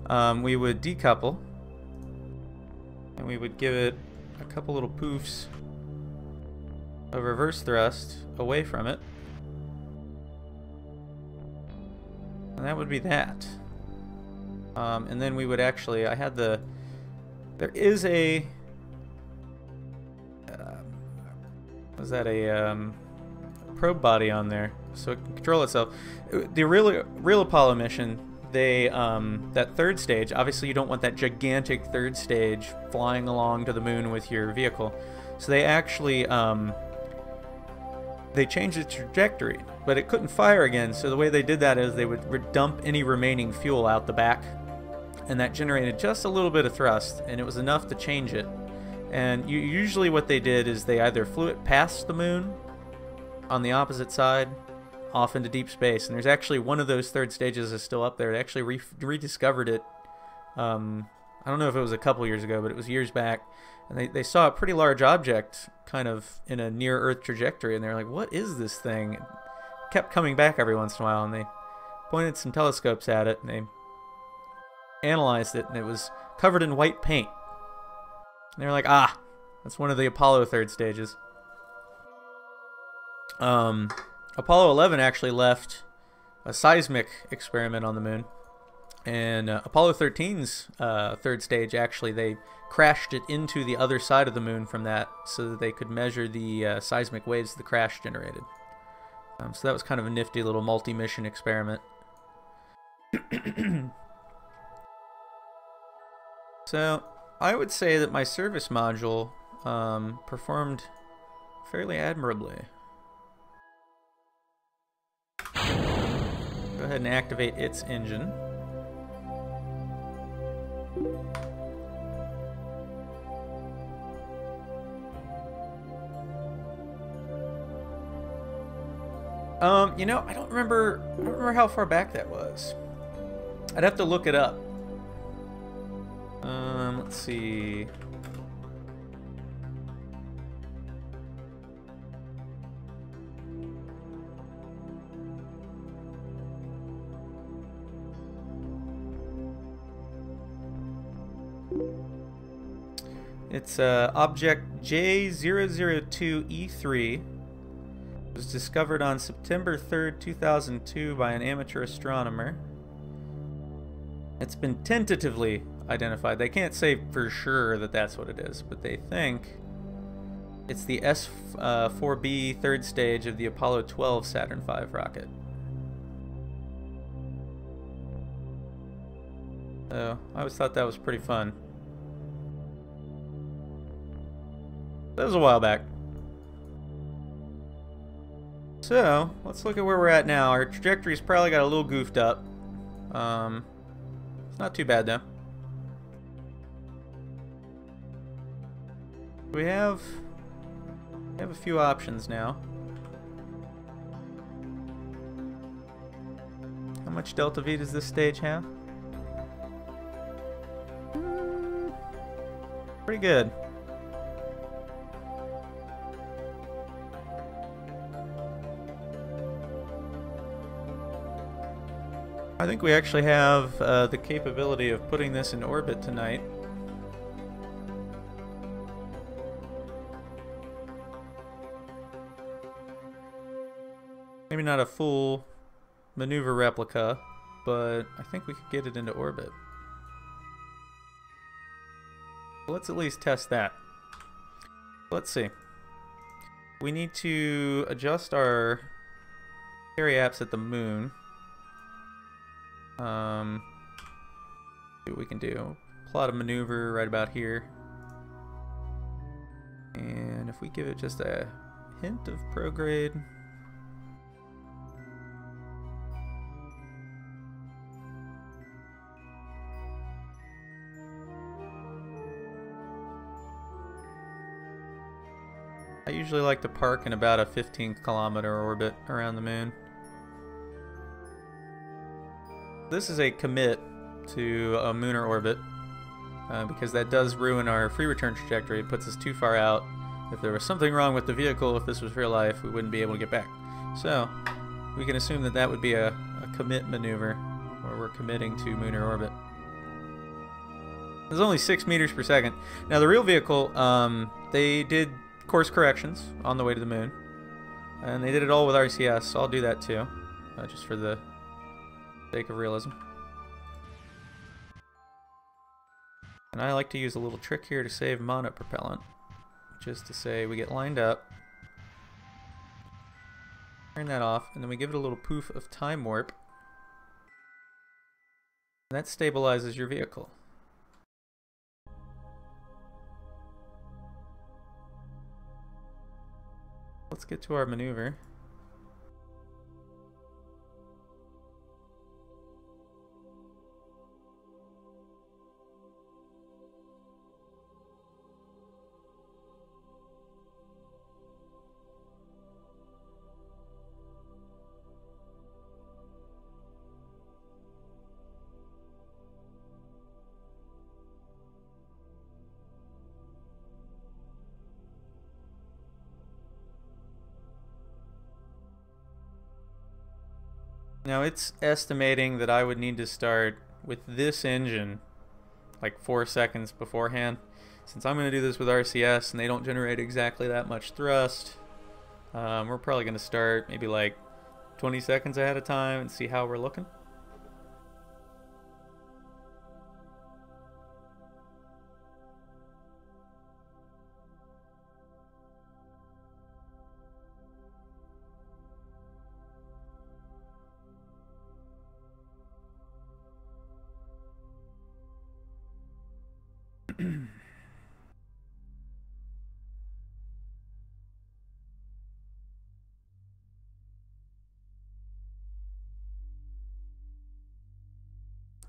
we would decouple, and we would give it a couple little poofs of reverse thrust away from it. And that would be that. And then we would actually, there is a, was that a, probe body on there, so it can control itself. The real Apollo mission, they that third stage, obviously you don't want that gigantic third stage flying along to the moon with your vehicle, so they actually they changed its trajectory, but it couldn't fire again. So the way they did that is they would dump any remaining fuel out the back, and that generated just a little bit of thrust, and it was enough to change it. And usually what they did is they either flew it past the moon on the opposite side off into deep space, and there's actually one of those third stages is still up there. They actually rediscovered it. I don't know if it was a couple years ago, but it was years back, and they saw a pretty large object kind of in a near Earth trajectory, and they're like, what is this thing? It kept coming back every once in a while, and they pointed some telescopes at it, and they analyzed it, and it was covered in white paint. And they're like, ah, that's one of the Apollo third stages. Apollo 11 actually left a seismic experiment on the moon, and Apollo 13's third stage, actually, they crashed it into the other side of the moon from that so that they could measure the seismic waves the crash generated. So that was kind of a nifty little multi-mission experiment. So I would say that my service module performed fairly admirably. Go ahead and activate its engine. You know, I don't remember how far back that was. I'd have to look it up. Let's see. It's object J002E3. Was discovered on September 3rd, 2002 by an amateur astronomer. It's been tentatively identified. They can't say for sure that that's what it is, but they think it's the S4B third stage of the Apollo 12 Saturn V rocket. So I always thought that was pretty fun. That was a while back. So, let's look at where we're at now. Our trajectory's probably got a little goofed up. It's not too bad though. We have a few options now. How much delta V does this stage have? Pretty good. I think we actually have the capability of putting this in orbit tonight. Maybe not a full maneuver replica, but I think we could get it into orbit. Let's at least test that. Let's see. We need to adjust our carry apps at the moon. See what we can do. Plot a maneuver right about here. And if we give it just a hint of prograde. I usually like to park in about a 15-kilometer orbit around the moon. This is a commit to a lunar orbit because that does ruin our free return trajectory. It puts us too far out. If there was something wrong with the vehicle, if this was real life, we wouldn't be able to get back. So we can assume that that would be a commit maneuver where we're committing to lunar orbit. It's only 6 meters per second. Now the real vehicle, they did course corrections on the way to the moon, and they did it all with RCS, so I'll do that too, just for the sake of realism. And I like to use a little trick here to save monopropellant, which is to say we get lined up, turn that off, and then we give it a little poof of time warp, and that stabilizes your vehicle. Let's get to our maneuver. Now it's estimating that I would need to start with this engine like 4 seconds beforehand. Since I'm going to do this with RCS and they don't generate exactly that much thrust, we're probably going to start maybe like 20 seconds ahead of time and see how we're looking.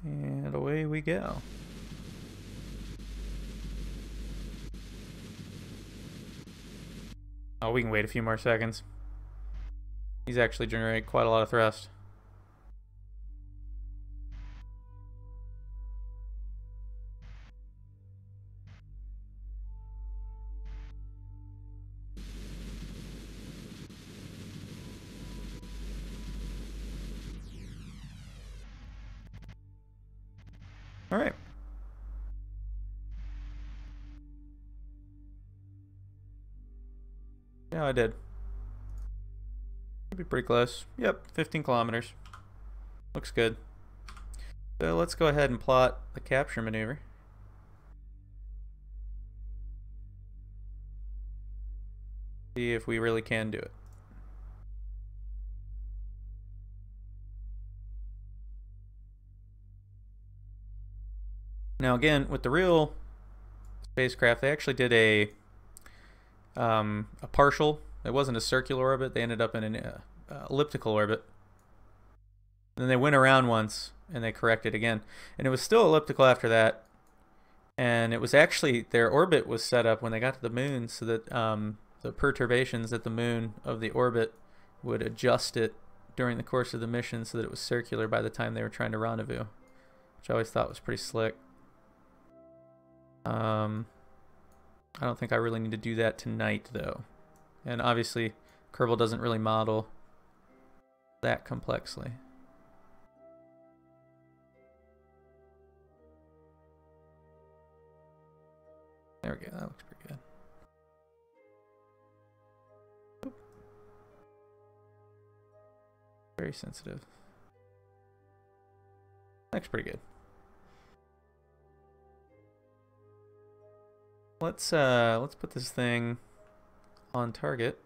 And away we go. Oh, we can wait a few more seconds. He's actually generating quite a lot of thrust. All right. Yeah, I did. Should be pretty close. Yep, 15 kilometers. Looks good. So let's go ahead and plot the capture maneuver. See if we really can do it. Now again, with the real spacecraft, they actually did a partial. It wasn't a circular orbit. They ended up in an elliptical orbit. And then they went around once and they corrected again, and it was still elliptical after that. And it was actually, their orbit was set up when they got to the moon so that the perturbations at the moon of the orbit would adjust it during the course of the mission so that it was circular by the time they were trying to rendezvous, which I always thought was pretty slick. I don't think I really need to do that tonight though. And obviously Kerbal doesn't really model that complexly. There we go, that looks pretty good. Oop. Very sensitive. Looks pretty good. Let's put this thing on target.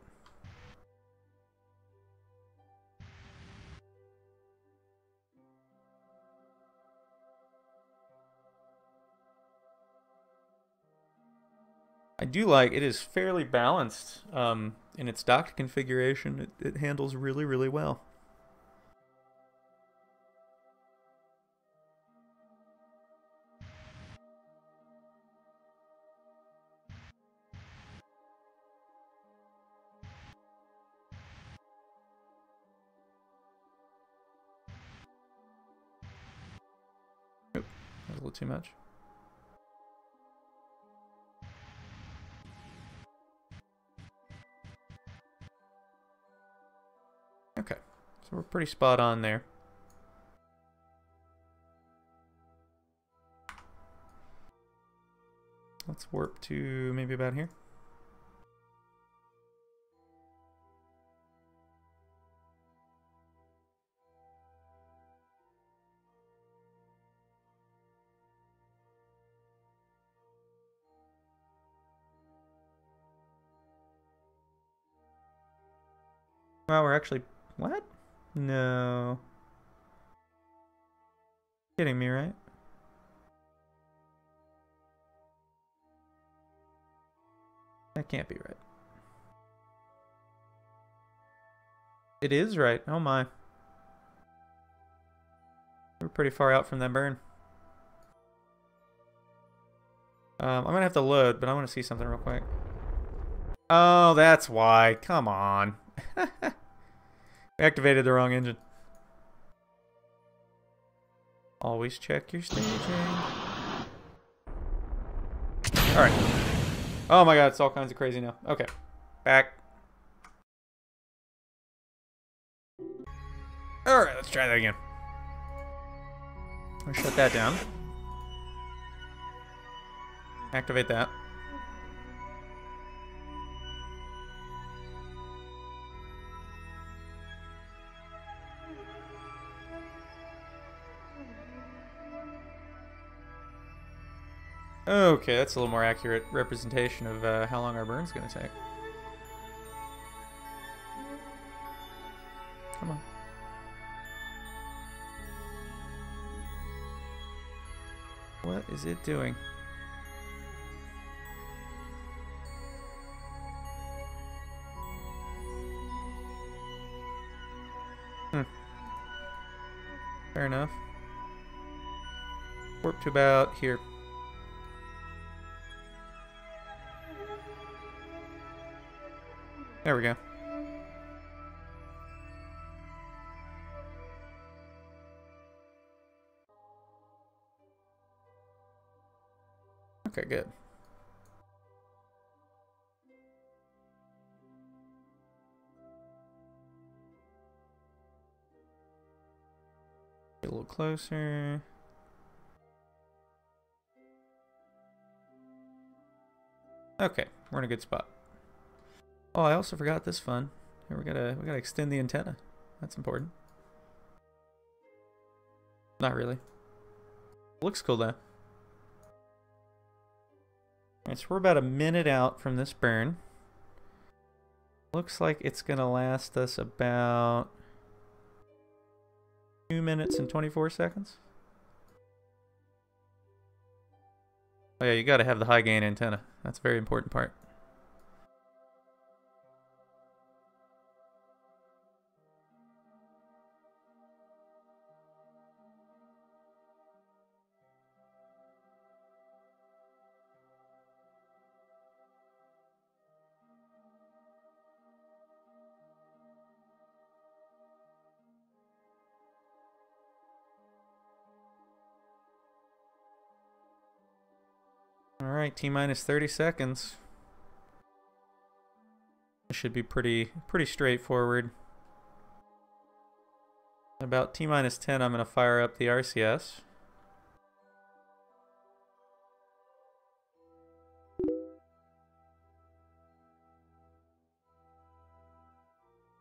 I do like it is fairly balanced in its docked configuration. It handles really, really well. Oop, that was a little too much. Okay, so we're pretty spot on there. Let's warp to maybe about here. Wow, we're actually... What? No. Kidding me, right? That can't be right. It is right. Oh my. We're pretty far out from that burn. I'm gonna have to load, but I want to see something real quick. Oh, that's why. Come on. We activated the wrong engine. Always check your staging. Alright. Oh my god, it's all kinds of crazy now. Okay. Back. Alright, let's try that again. I'll shut that down. Activate that. Okay, that's a little more accurate representation of how long our burn's gonna take. Come on. What is it doing? Fair enough. Warp to about here. There we go. Okay, good. Get a little closer. Okay, we're in a good spot. Oh, I also forgot this fun. Here we gotta extend the antenna. That's important. Not really. Looks cool though. Alright, so we're about a minute out from this burn. Looks like it's gonna last us about 2 minutes and 24 seconds. Oh yeah, you gotta have the high gain antenna. That's a very important part. Alright, T-minus 30 seconds. This should be pretty straightforward. About T-minus 10, I'm going to fire up the RCS.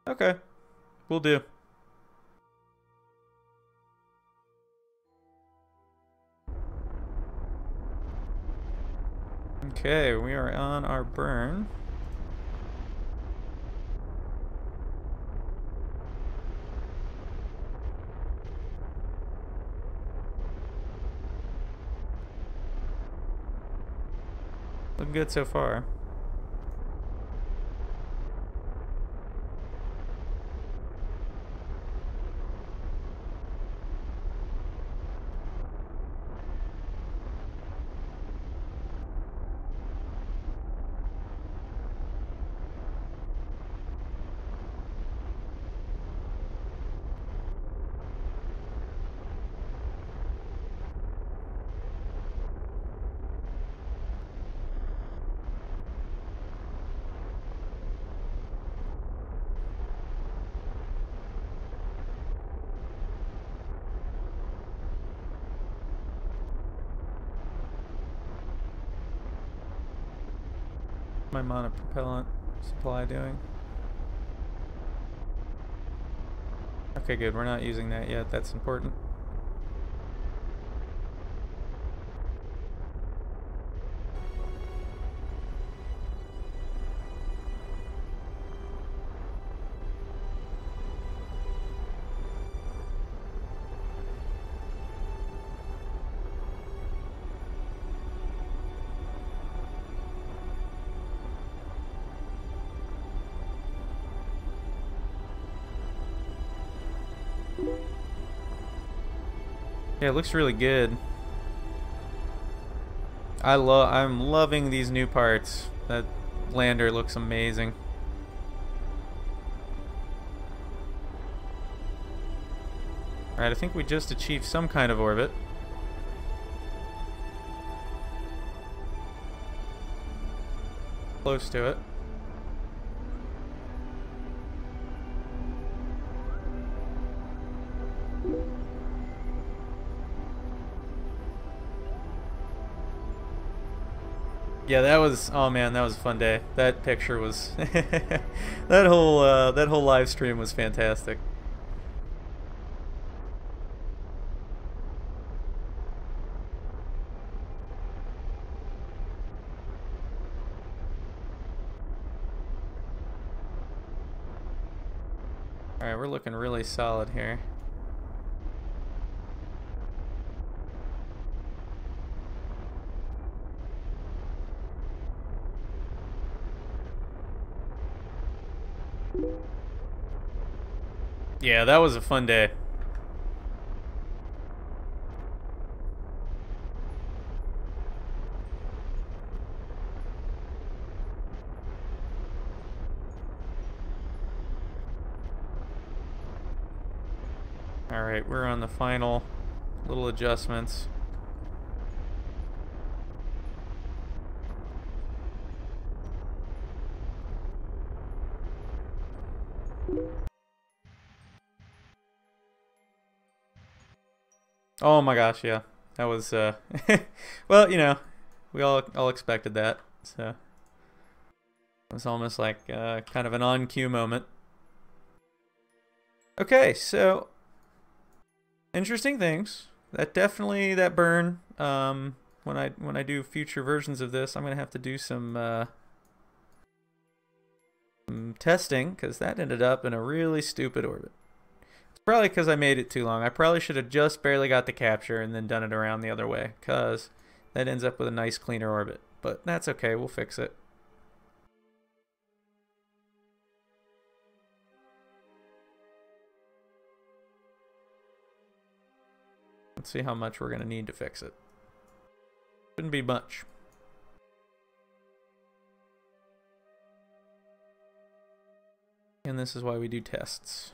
Okay, will do. Okay, we are on our burn. Looking good so far. My monopropellant supply doing? Okay, good. We're not using that yet. That's important. Yeah, it looks really good. I'm loving these new parts. That lander looks amazing. Alright, I think we just achieved some kind of orbit. Close to it. Yeah, that was, oh man, that was a fun day. That picture was that whole live stream was fantastic. All right, we're looking really solid here. Yeah, that was a fun day. All right, we're on the final little adjustments. Oh my gosh, yeah. That was well, you know, we all expected that. So it was almost like kind of an on cue moment. Okay, so interesting things. That definitely that burn. When I do future versions of this, I'm gonna have to do some testing because that ended up in a really stupid orbit. It's probably because I made it too long. I probably should have just barely got the capture and then done it around the other way because that ends up with a nice cleaner orbit. But that's okay. We'll fix it. Let's see how much we're going to need to fix it. Shouldn't be much. And this is why we do tests.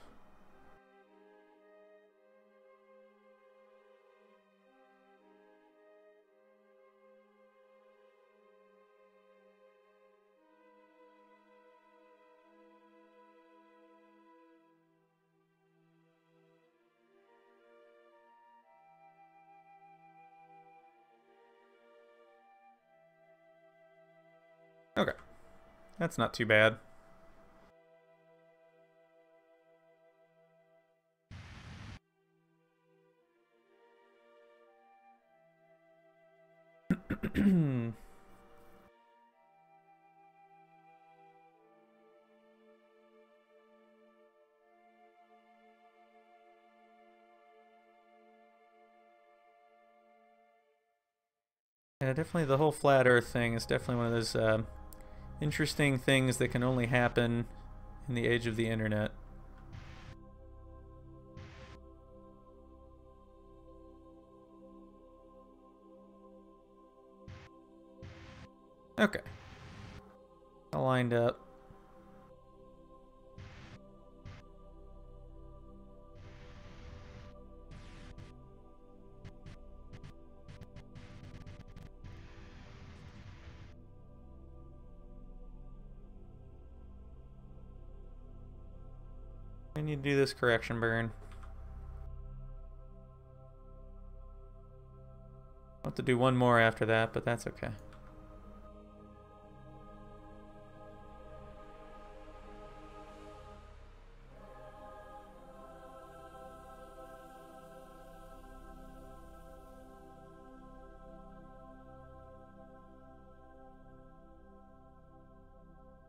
Okay. That's not too bad. Yeah, definitely the whole flat Earth thing is definitely one of those interesting things that can only happen in the age of the internet. Okay. All lined up. I need to do this correction burn. I'll have to do one more after that, but that's okay.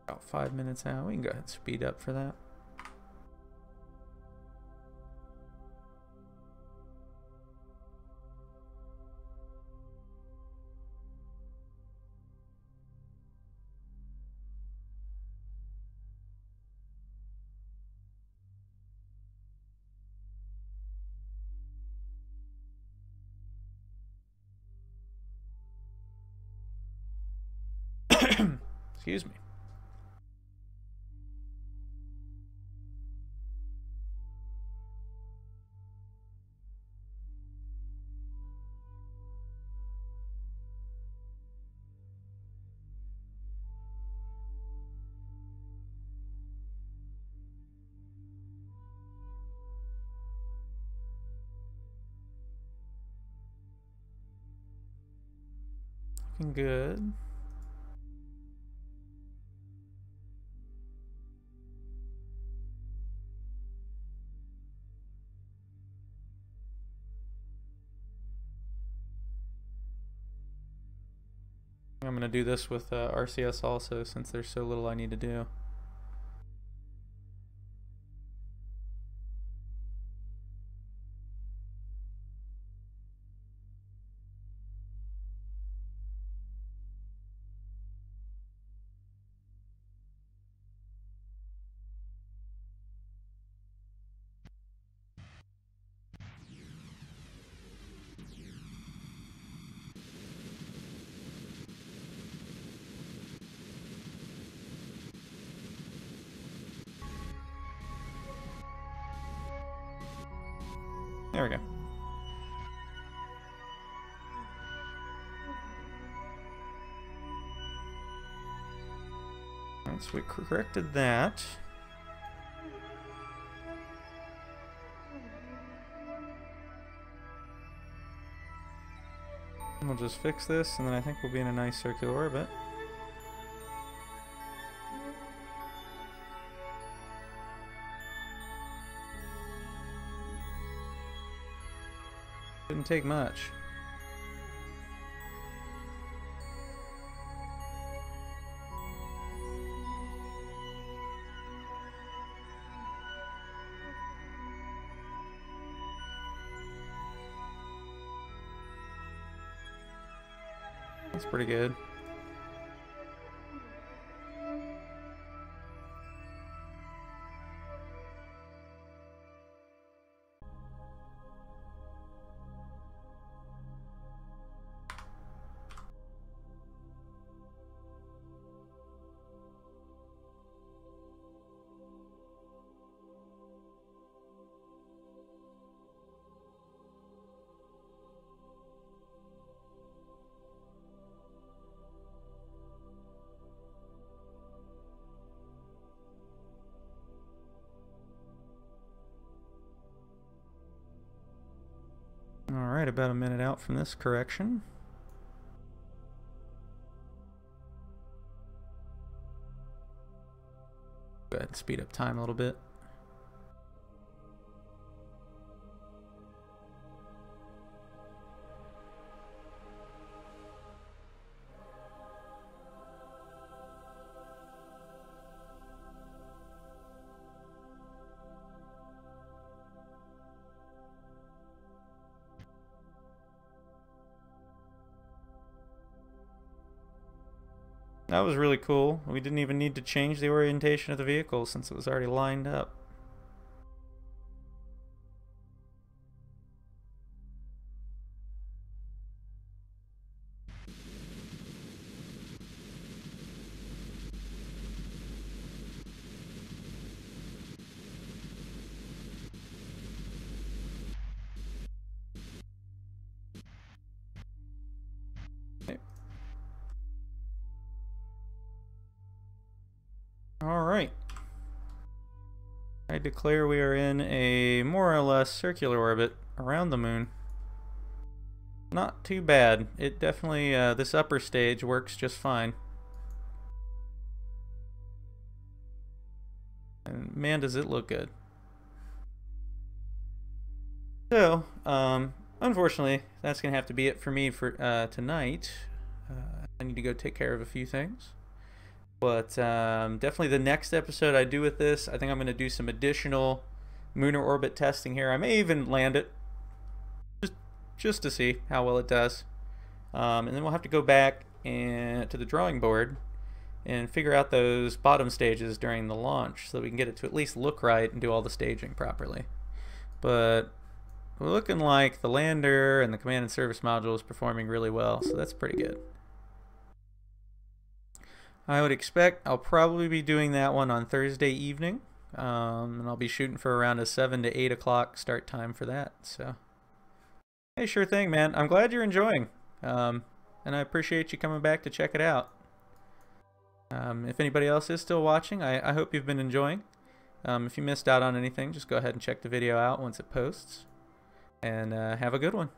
About 5 minutes out. We can go ahead and speed up for that. Excuse me. Looking good. I'm going to do this with RCS also, since there's so little I need to do. There we go. Alright, so we corrected that. And we'll just fix this, and then I think we'll be in a nice circular orbit. Didn't take much. That's pretty good. Alright, about a minute out from this correction. Go ahead and speed up time a little bit. That was really cool. We didn't even need to change the orientation of the vehicle since it was already lined up. Alright. I declare we are in a more or less circular orbit around the moon. Not too bad. It definitely, this upper stage works just fine. And man, does it look good. So, unfortunately, that's going to have to be it for me for tonight. I need to go take care of a few things. But definitely the next episode I do with this, I think I'm going to do some additional lunar orbit testing here. I may even land it just to see how well it does. And then we'll have to go back to the drawing board and figure out those bottom stages during the launch so that we can get it to at least look right and do all the staging properly. But we're looking like the lander and the command and service module is performing really well, so that's pretty good. I would expect I'll probably be doing that one on Thursday evening, and I'll be shooting for around a 7 to 8 o'clock start time for that. So, hey, sure thing, man. I'm glad you're enjoying, and I appreciate you coming back to check it out. If anybody else is still watching, I hope you've been enjoying. If you missed out on anything, just go ahead and check the video out once it posts, and have a good one.